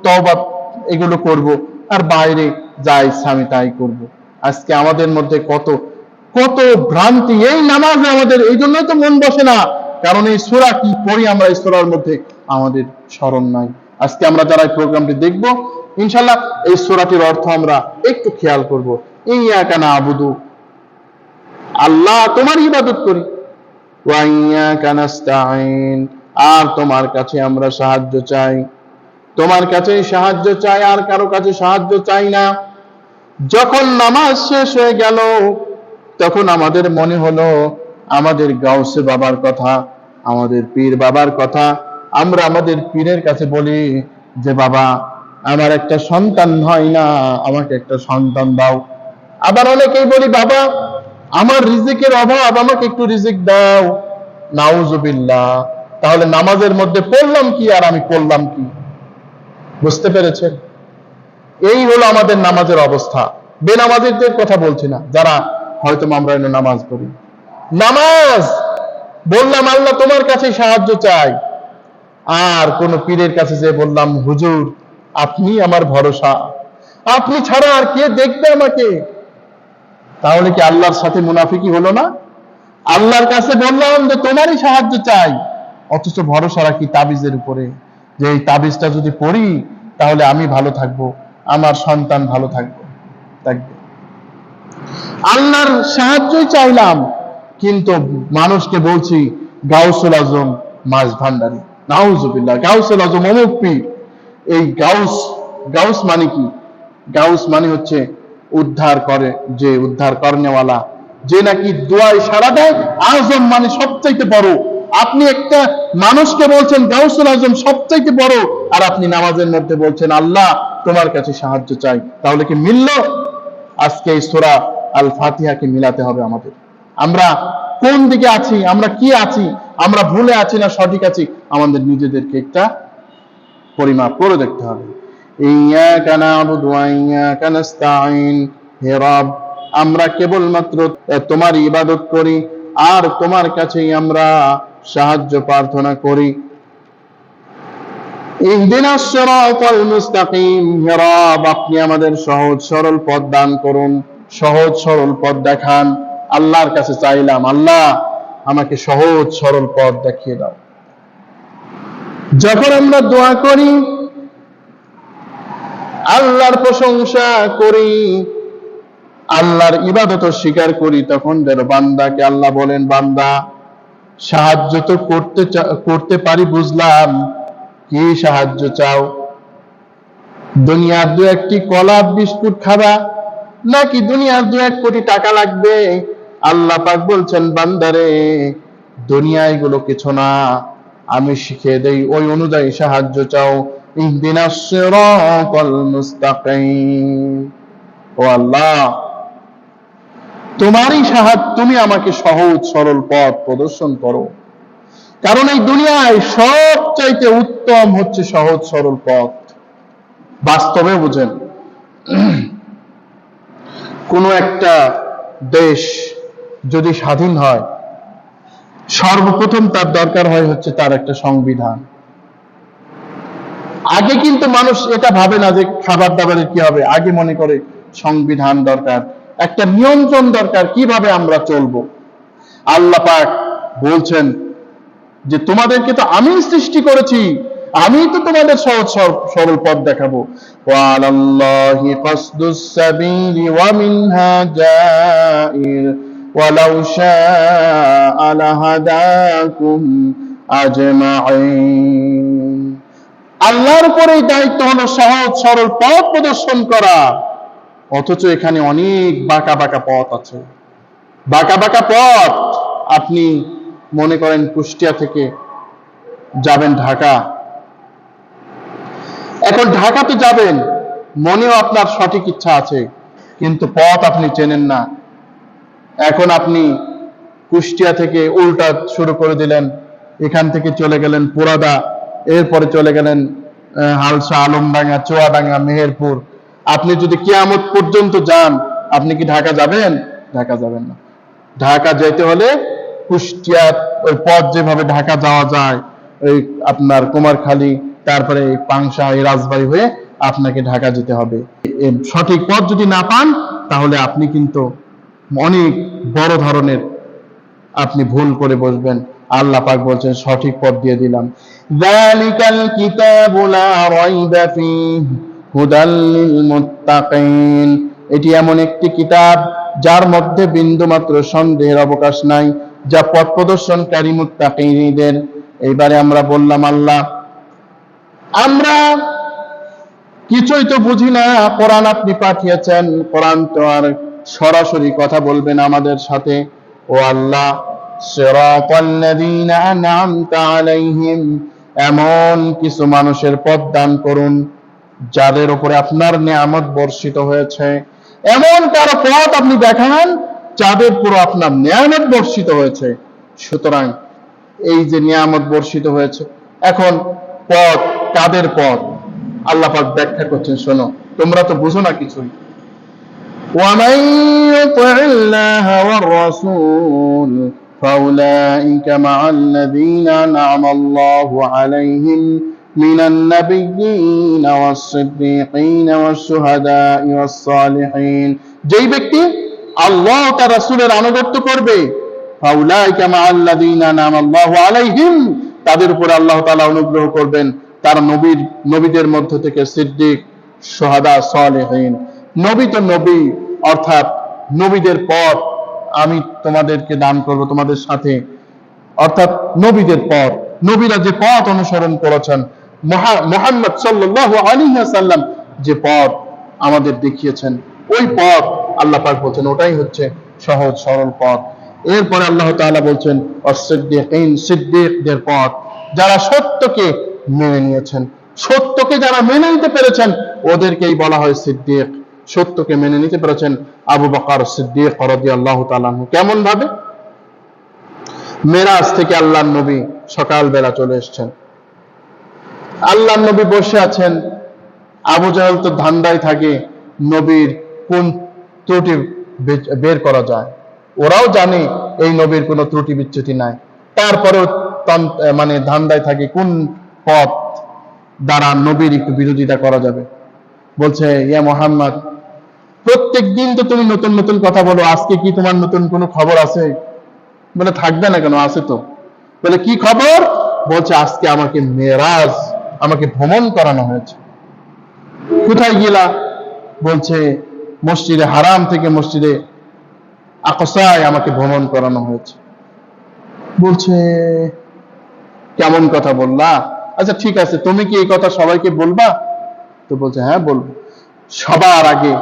তওবা এগুলো করব, আর বাইরে যা ইচ্ছা আমি তাই করব। আজকে আমাদের মধ্যে কত কত ভ্রান্তি! এই নামাজে আমাদের এই জন্যই তো মন বসে না, কারণ এই সূরা কি পড়ি আমরা, এই সূরার মধ্যে আমাদের স্মরণ নাই। আজকে আমরা যারা এই প্রোগ্রামটি দেখব, ইনশাআল্লাহ এই সূরাটির অর্থ আমরা একটু খেয়াল করব। ইয়াকা নাবুদু, আল্লাহ তোমার ইবাদত করি, ওয়া ইয়াকা নাস্তাঈন, আর তোমার কাছে আমরা সাহায্য চাই। তোমার কাছেই সাহায্য চাই, আর কারো কাছে সাহায্য চাই না। যখন নামাজ শেষ হয়ে গেল, তখন আমাদের মনে হলো আমাদের গাউসে বাবার কথা, আমাদের পীর বাবার কথা। আমরা আমাদের পীরের কাছে বলি যে বাবা, আমার একটা সন্তান হয় না, আমাকে একটা সন্তান দাও। আবার অনেকেই বলি বাবা, আমার রিজিকের অভাব, আমাকে একটু রিজিক দাও। নাউজুবিল্লাহ। তাহলে নামাজের মধ্যে পড়লাম কি আর আমি করলাম কি? বুঝতে পেরেছেন? এই হলো আমাদের নামাজের অবস্থা। বেনামাজিদের কথা বলছি না, যারা হয়তো আমরা নামাজ পড়ি। নামাজ বললাম আল্লাহ তোমার কাছে সাহায্য চাই, আর কোন পীরের কাছে যে বললাম হুজুর আপনি আমার ভরসা, আপনি ছাড়া আর কে দেখবে আমাকে? তাহলে কি আল্লাহর সাথে মুনাফিকি হলো না? আল্লাহর কাছে বললাম যে তোমারই সাহায্য চাই, অথচ ভরসা রাখি তাবিজের উপরে, যে এই তাবিজটা যদি পড়ি তাহলে আমি ভালো থাকবো, আমার সন্তান ভালো থাকবে। আল্লাহর সাহায্যই চাইলাম, কিন্তু মানুষকে বলছি গাউসুল আজম মাছ ভান্ডারী, নাউজুবিল্লাহ, গাউসুল আজম অমুক পীর। এই গাউস, গাউস মানে কি? গাউস মানে হচ্ছে উদ্ধার করে, যে উদ্ধার করনেওয়ালা, যে নাকি দোয়ায় সাড়া দেয়। আজম মানে সবচাইতে বড়। আপনি একটা মানুষকে বলছেন গাউসুল আজম সবচাইতে বড়, আর আপনি নামাজের মধ্যে বলছেন আল্লাহ তোমার কাছে সাহায্য চাই। তাহলে কি মিলল? আজকে এই সূরা আল ফাতিহাকে মিলাতে হবে আমাদের। আমরা কোন দিকে আছি, আমরা কি আছি, আমরা ভুলে আছি না সঠিক আছি, আমাদের নিজেদেরকে একটা পরিমাপ করে দেখতে হবে। ইয়াকা নাবুদু ওয়া ইয়াকা নাস্তাঈন, হে রব আমরা কেবলমাত্র তোমার ইবাদত করি, আর তোমার কাছেই আমরা সাহায্য প্রার্থনা করি। ইহদিনাস সিরাতাল মুস্তাকিম, হে রব আপনি আমাদের সহজ সরল পথ দান করুন, সহজ সরল পথ দেখান। আল্লাহর কাছে চাইলাম আল্লাহ আমাকে সহজ সরল পথ দেখিয়ে দাও। যখন আমরা দোয়া করি, আল্লাহর প্রশংসা করি, আল্লাহর ইবাদত স্বীকার করি, তখন যেন বান্দাকে আল্লাহ বলেন বান্দা সাহায্য তো করতে পারি বুঝলাম, কি সাহায্য চাও? দুনিয়ার দু একটি কলা বিস্কুট খাবা, নাকি দুনিয়ার 2-1 কোটি টাকা লাগবে? আল্লাহ পাক বলছেন বান্দারে দুনিয়া এগুলো কিছু না, আমি শিখিয়ে দেই ওই অনুযায়ী সাহায্য চাও। ইহদিনাস সিরাতাল মুস্তাকিম, ও আল্লাহ তোমারই সাহায্য, তুমি আমাকে সহজ সরল পথ প্রদর্শন করো। কারণ এই দুনিয়ায় সবচাইতে উত্তম হচ্ছে সহজ সরল পথ। বাস্তবে বুঝেন, কোন একটা দেশ যদি স্বাধীন হয়, সর্বপ্রথম তার দরকার হয় হচ্ছে তার একটা সংবিধান। আগে কিন্তু মানুষ এটা ভাবে না যে খাবার দাবারের কি হবে, আগে মনে করে সংবিধান দরকার, একটা নিয়ন্ত্রণ দরকার, কিভাবে আমরা চলবো। আল্লাহ পাক বলছেন যে তোমাদেরকে তো আমি সৃষ্টি করেছি, আমি তো তোমাদের সহজ সরল পথ দেখাবো। ওয়ালাল্লাহি কাসদুস সাবিলি ওয়া মিনহা জাইর ওয়ালাউ শাআ লাহাদাকুম আজমাইন, আল্লাহর উপরেই দায়িত্ব হলো সহজ সরল পথ প্রদর্শন করা। অথচ এখানে অনেক বাঁকা বাঁকা পথ আছে, বাঁকা বাঁকা পথ। আপনি মনে করেন কুষ্টিয়া থেকে যাবেন ঢাকা, এখন ঢাকাতে যাবেন, মনেও আপনার সঠিক ইচ্ছা আছে, কিন্তু পথ আপনি চেনেন না। এখন আপনি কুষ্টিয়া থেকে উল্টা শুরু করে দিলেন, এখান থেকে চলে গেলেন পুরাদা, এরপরে চলে গেলেন হালসা, আলমডাঙ্গা, চুয়াডাঙ্গা, মেহেরপুর। আপনি যদি কিয়ামত পর্যন্ত যান, আপনি কি ঢাকা যাবেন? ঢাকা যাবেন না। ঢাকা যেতে হলে কুষ্টিয়ার ওই পথ যেভাবে ঢাকা যাওয়া যায়, ওই আপনার কুমারখালী, তারপরে এই পাংশা, এই রাজবাড়ী হয়ে আপনাকে ঢাকা যেতে হবে। সঠিক পথ যদি না পান, তাহলে আপনি কিন্তু অনেক বড় ধরনের আপনি ভুল করে বসবেন। আল্লাহ পাক বলছেন সঠিক পথ দিয়ে দিলাম। যালিকাল কিতাবু লা রাইবা ফীহি হুদাল লিল মুত্তাকিন। এটি এমন একটি কিতাব যার মধ্যে বিন্দুমাত্র সন্দেহের অবকাশ নাই, যা পথ প্রদর্শনকারী মুত্তাকিনদের। এইবারে আমরা বললাম, আল্লাহ আমরা কিছুই তো বুঝি না, কোরআন আপনি পাঠিয়েছেন, কোরআন তো আর সরাসরি কথা বলবেন আমাদের সাথে। ও আল্লাহ, সিরাতাল্লাযীনা আন'আমতা আলাইহিম, এমন কিছু মানুষের পথ দান করুন যাদের উপরে আপনার নিয়ামত বর্ষিত হয়েছে। এমন কারো পথ আপনি দেখান যাদের পুরো আপনার নিয়ামত বর্ষিত হয়েছে। সুতরাং এই যে নিয়ামত বর্ষিত হয়েছে, এখন পথ কাদের পথ আল্লাহ পাক ব্যাখ্যা করছেন, শোনো, তোমরা তো বুঝো না কিছুই। وَمَن يُطِعِ اللَّهَ وَالرَّسُولَ فَأُولَئِكَ مَعَ الَّذِينَ أَنْعَمَ اللَّهُ عَلَيْهِم مِّنَ النَّبِيِّينَ وَالصِّدِّيقِينَ وَالشُّهَدَاءِ وَالصَّالِحِينَ। যেই ব্যক্তি আল্লাহ ও তার রাসূলের আনুগত্য করবে, ফাউলাইকা মা আল্লাযীনা আন'আমা আল্লাহু আলাইহিম, তাদের উপর আল্লাহ তাআলা অনুগ্রহ করবেন তার নবীদের মধ্য থেকে সিদ্দিক, শুহাদা, সালেহীন। নবী তো নবী, অর্থাৎ নবীদের পথ আমি তোমাদেরকে দান করব তোমাদের সাথে, অর্থাৎ নবীদের পথ, নবীরা যে পথ অনুসরণ করেছেন, মুহাম্মদ সাল্লাল্লাহু আলাইহি ওয়াসাল্লাম যে পথ আমাদের দেখিয়েছেন, ওই পথ আল্লাহ পাক বলছেন ওটাই হচ্ছে সহজ সরল পথ। এরপরে আল্লাহ তাআলা বলছেন ওয়াস-সিদ্দিকিন, সিদ্দিকদের পথ, যারা সত্যকে মেনে নিয়েছেন, সত্যকে যারা মেনে নিতে পেরেছেন ওদেরকেই বলা হয় সিদ্দিক। সত্যকে মেনে নিতে পেরেছেন আবু বকর সিদ্দিক রাদিয়াল্লাহু তাআলা আনহু। কেমন ভাবে? মেরাজ থেকে আল্লাহর নবী সকাল বেলা চলে এসেছেন, আল্লাহর নবী বসে আছেন, আবু জাহেল তো ধান্দায় থাকে নবীর কোন ত্রুটি বের করা যায়। ওরাও জানে এই নবীর কোনো ত্রুটি বিচ্যুতি নাই, তারপরেও মানে ধান্দায় থাকে কোন পথ দ্বারা নবীর একটু বিরোধিতা করা যাবে। বলছে, ইয়া মুহাম্মদ, প্রত্যেক দিন তো তুমি নতুন নতুন কথা বলো, আজকে কি তোমার নতুন কোনো খবর আছে? বলে, থাকবে না কেন, আছে তো। বলে, কি খবর? বলছে, আজকে আমাকে মেরাজ, আমাকে ভ্রমণ করানো হয়েছে। কোথায় গেলা? বলছে, মসজিদে হারাম থেকে মসজিদে আকসায় আমাকে ভ্রমণ করানো হয়েছে। বলছে, কেমন কথা বললা? আচ্ছা ঠিক আছে, তুমি কি এই কথা সবাইকে বলবা? তো বলছে, হ্যাঁ বলবো। সবার আগে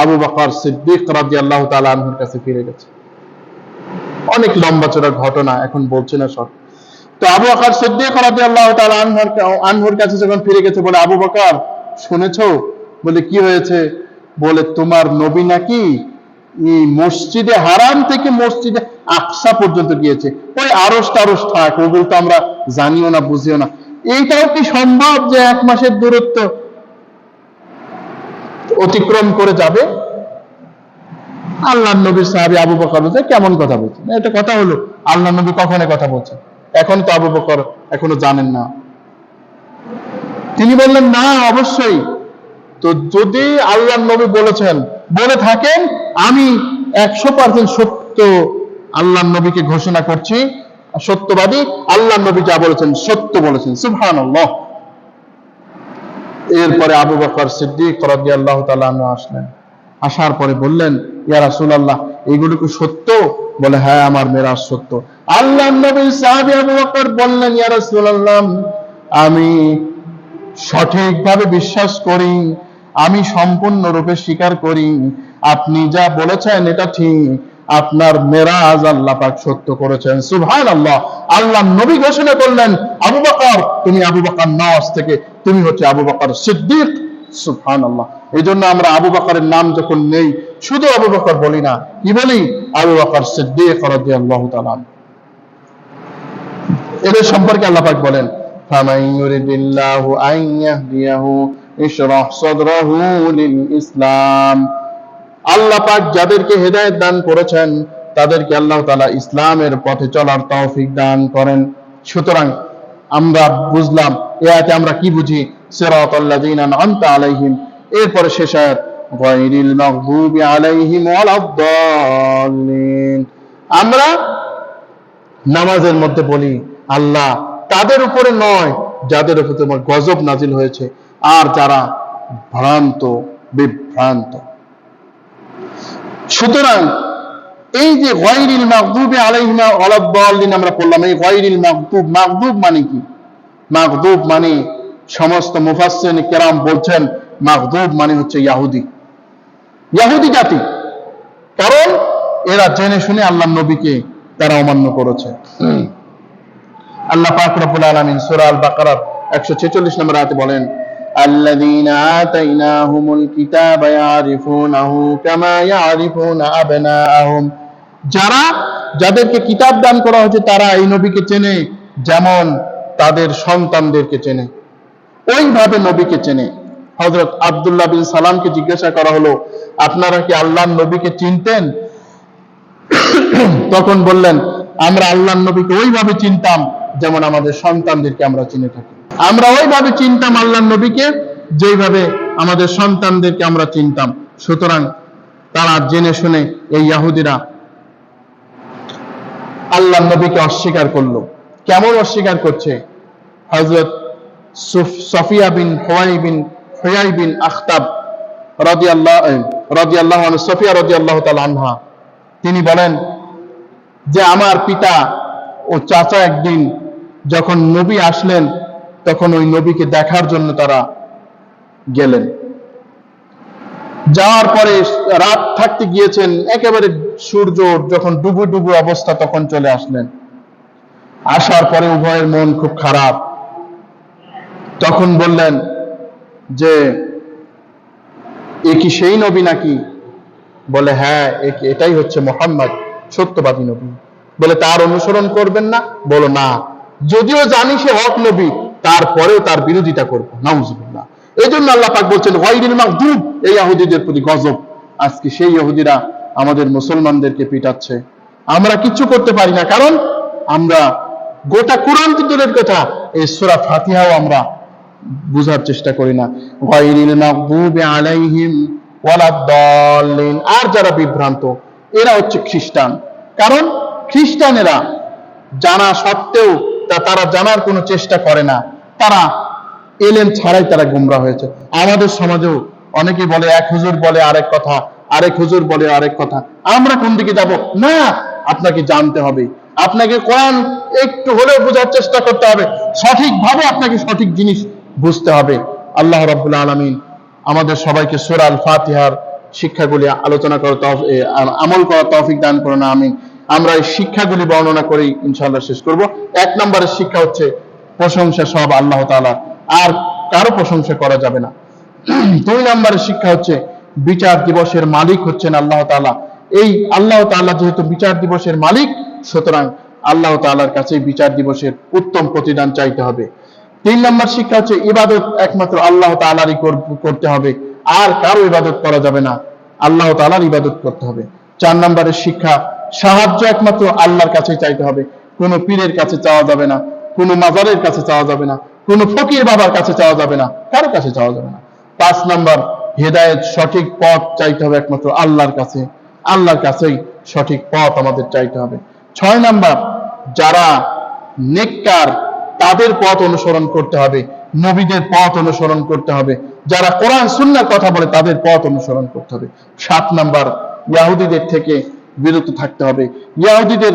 আবু বকর সিদ্দিক রাদিয়াল্লাহু তাআলা আনহুর কাছে ফিরে গেছে। অনেক লম্বা চড়া ঘটনা, এখন বলছি না সব। তো আবু বকর সিদ্দিক রাদিয়াল্লাহু তাআলা আনহুর কাছে যখন ফিরে গেছে, বলে, আবু বকর শুনেছো? বলে, কি হয়েছে? বলে, তোমার নবী নাকি এই মসজিদে হারাম থেকে মসজিদে আকসা পর্যন্ত গিয়েছে। ওই আরশ টারশ থাক, ওগুলো তো আমরা জানিও না, বুঝিও না। এইটাও কি সম্ভব যে 1 মাসের দূরত্ব অতিক্রম করে যাবে? আল্লাহর নবীর সাহাবী আবু বকর বলছে, কেমন কথা বলছেন? এটা কথা হলো? আল্লাহর নবী কখন কথা বলছেন? এখন তো আবু বকর এখনো জানেন না। তিনি বললেন, না অবশ্যই। তো যদি আল্লাহর নবী বলেছেন, বলে থাকেন, আমি 100% সত্য আল্লাহর নবীকে ঘোষণা করছি, সত্যবাদী। আল্লাহর নবী যা বলেছেন সত্য বলেছেন, সুবহানাল্লাহ। এরপরে আবু বকর সিদ্দিক রাদিয়াল্লাহু তাআলা আনহু আসলেন। আসার পরে বললেন, ইয়া রাসূলুল্লাহ, এগুলো কি সত্য? বলে, হ্যাঁ, আমার মেরাজ সত্য। আল্লাহর নবীর সাহাবী আবু বকর বললেন, ইয়া রাসূলুল্লাহ, আমি সঠিকভাবে বিশ্বাস করি, আমি সম্পূর্ণরূপে স্বীকার করি, আপনি যা বলেছেন এটা ঠিক, আপনার মেরাজ আল্লাহ পাক সত্য করেছেন, সুবহানাল্লাহ। আল্লাহর নবী ঘোষণা করলেন, আবু বকর, তুমি আবু বকর নও, আজ থেকে তুমি হচ্ছে আবু বকর সিদ্দিক, সুবহানাল্লাহ। এই জন্য আমরা আবু বকরের নাম যখন নেই শুধু আবু বকর বলি না, কি বলি? আবু বকর সিদ্দিক রাদিয়াল্লাহু তাআলা। এদের সম্পর্কে আল্লাহ পাক বলেন, ফামান ইউরিদিল্লাহু আন ইয়াহদিয়াহু ইশরাহ সাদরাহু লিল ইসলাম। আল্লাহ পাক যাদেরকে হেদায়েত দান করেছেন তাদেরকে আল্লাহ তাআলা ইসলামের পথে চলার তৌফিক দান করেন। সুতরাং আমরা বুঝলাম এই আয়াতে আমরা কি বুঝি? সিরাতাল্লাযীনা আন'আমতা আলাইহিম, এরপরে শেষ আয়াত গায়রিল মাগদুবি আলাইহিম ওয়ালাদ-দাল্লিন। আমরা নামাজের মধ্যে বলি আল্লাহ তাদের উপরে নয় যাদের উপরে তোমার গজব নাজিল হয়েছে আর যারা ভ্রান্ত বিভ্রান্ত। সুতরাং এই যে গায়রিল মাগদুবি আলাইহিম ওয়ালাদ-দাল্লিন আমরা পড়লাম, এই গায়রিল মাগদুব, মাগদুব মানে কি? মাগদুব মানে সমস্ত মুফাসসিরিন কেরাম বলছেন মাগদুব মানে হচ্ছে ইহুদি জাতি। কারণ এরা জেনে শুনে আল্লাহর নবীকে তারা অমান্য করেছে। আল্লাহ পাক রব্বুল আলামিন সূরা আল বাকারার 146 নম্বর আয়াতে বলেন, আল্লাযীনা আতাইনাহুমুল কিতাবা ইয়ারিফুনাহু কামা ইয়ারিফুনা আবনাআহুম। যাদেরকে কিতাব দান করা হয়েছে তারা এই নবীকে চেনে যেমন তাদের সন্তানদেরকে চেনে, ওইভাবে নবীকে চেনে। হযরত আব্দুল্লাহ বিন সালামকে জিজ্ঞাসা করা হলো, আপনারা কি আল্লাহর নবীকে চিনতেন? তখন বললেন, আমরা আল্লাহর নবীকে ওইভাবে চিনতাম যেমন আমাদের সন্তানদেরকে আমরা চিনে থাকি। আমরা ওইভাবে চিনতাম আল্লাহর নবীকে যেইভাবে আমাদের সন্তানদেরকে আমরা চিনতাম। সুতরাং তারা জেনে শুনে এই ইহুদিরা আল্লাহর নবীকে অস্বীকার করলো। কেমন অস্বীকার করছে? হযরত সফিয়া বিন হুয়াই বিন আখতাব রাদিয়াল্লাহু আনহু, সফিয়া রাদিয়াল্লাহু তাআলা আনহা, তিনি বলেন যে আমার পিতা ও চাচা একদিন যখন নবী আসলেন তখন ওই নবীকে দেখার জন্য তারা গেলেন। যাওয়ার পরে রাত থাকতে গিয়েছেন, একেবারে সূর্য যখন ডুবু ডুবু অবস্থা তখন চলে আসলেন। আসার পরে উভয়ের মন খুব খারাপ। তখন বললেন যে এ কি সেই নবী নাকি? বলে হ্যাঁ, এটাই হচ্ছে মুহাম্মদ, সত্যবাদী নবী। বলে তার অনুসরণ করবেন না? বলো না, যদিও জানি সে হক নবী তারপরেও তার বিরোধিতা করব। নাউজুবিল্লাহ। এই জন্য আল্লাহ পাক বলছেন গায়রিল মাগদুব, এই ইহুদিদের প্রতি গজব। আজকে সেই ইহুদিরা আমাদের মুসলমানদেরকে পিটাচ্ছে, আমরা কিচ্ছু করতে পারি না। কারণ আমরা গোটা কোরআন তো দূরের কথা, এই সূরা ফাতিহাও আমরা বুঝার চেষ্টা করি না। গায়রিল মাগদুবি আলাইহিম ওয়ালাদ-দাল্লিন। আর যারা বিভ্রান্ত এরা হচ্ছে খ্রিস্টান। কারণ খ্রিস্টানেরা জানা সত্ত্বেও তারা জানার কোনো চেষ্টা করে না, তারা এলেম ছাড়াই তারা গোমরা হয়েছে। আমাদের সমাজেও অনেকে বলে এক হুজুর বলে আরেক কথা, আরেক হুজুর বলে আরেক কথা। আমরা কোন দিকে যাব? না, আপনাকে জানতে হবে, আপনাকে কোরআন একটু হলেও বোঝার চেষ্টা করতে হবে, সঠিকভাবে আপনাকে সঠিক জিনিস বুঝতে হবে। আল্লাহ রাব্বুল আলামিন আমাদের সবাইকে সূরা আল ফাতিহার শিক্ষাগুলি আলোচনা করার আমল করার তৌফিক দান করুন, আমিন। আমরা এই শিক্ষাগুলি বর্ণনা করেই ইনশাআল্লাহ শেষ করব। 1 নম্বরের শিক্ষা হচ্ছে প্রশংসা সব আল্লাহ তাআলা, আর কারো প্রশংসা করা যাবে না। 2 নম্বরের শিক্ষা হচ্ছে বিচার দিবসের মালিক হচ্ছেন আল্লাহ তাআলা। এই আল্লাহ তাআলা যেহেতু বিচার দিবসের মালিক, সুতরাং আল্লাহ তাআলার কাছে বিচার দিবসের উত্তম প্রতিদান চাইতে হবে। 3 নম্বর শিক্ষা হচ্ছে ইবাদত একমাত্র আল্লাহ তাআলারই করতে হবে, আর কারো ইবাদত করা যাবে না, আল্লাহ তাআলার ইবাদত করতে হবে। 4 নম্বরের শিক্ষা সাহায্য একমাত্র আল্লাহর কাছে চাইতে হবে, কোনো পীরের কাছে চাওয়া যাবে না, কোনো মাজারের কাছে চাওয়া যাবে না, কোনো ফকির বাবার কাছে চাওয়া যাবে না, কারো কাছে চাওয়া যাবে না। 5 নম্বর হেদায়েত, সঠিক পথ চাইতে হবে একমাত্র আল্লাহর কাছে, আল্লাহর কাছেই সঠিক পথ আমাদের চাইতে হবে। 6 নম্বর যারা নেককার তাদের পথ অনুসরণ করতে হবে, নবীদের পথ অনুসরণ করতে হবে, যারা কোরআন সুন্নাহর কথা বলে তাদের পথ অনুসরণ করতে হবে। 7 নম্বর ইহুদিদের থেকে বিরত থাকতে হবে, ইহুদিদের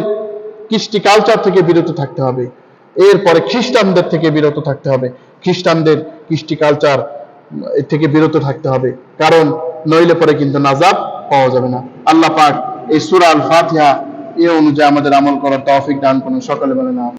কৃষ্টি কালচার থেকে বিরত থাকতে হবে। এরপরে খ্রিস্টানদের থেকে বিরত থাকতে হবে, খ্রিস্টানদের কৃষ্টি কালচার থেকে বিরত থাকতে হবে, কারণ নইলে পরে কিন্তু নাজাত পাওয়া যাবে না। আল্লাহ পাক এই সূরা আল ফাতিহা এ অনুযায়ী আমাদের আমল করার তৌফিক দান করুন। সকলে বলেন আমিন।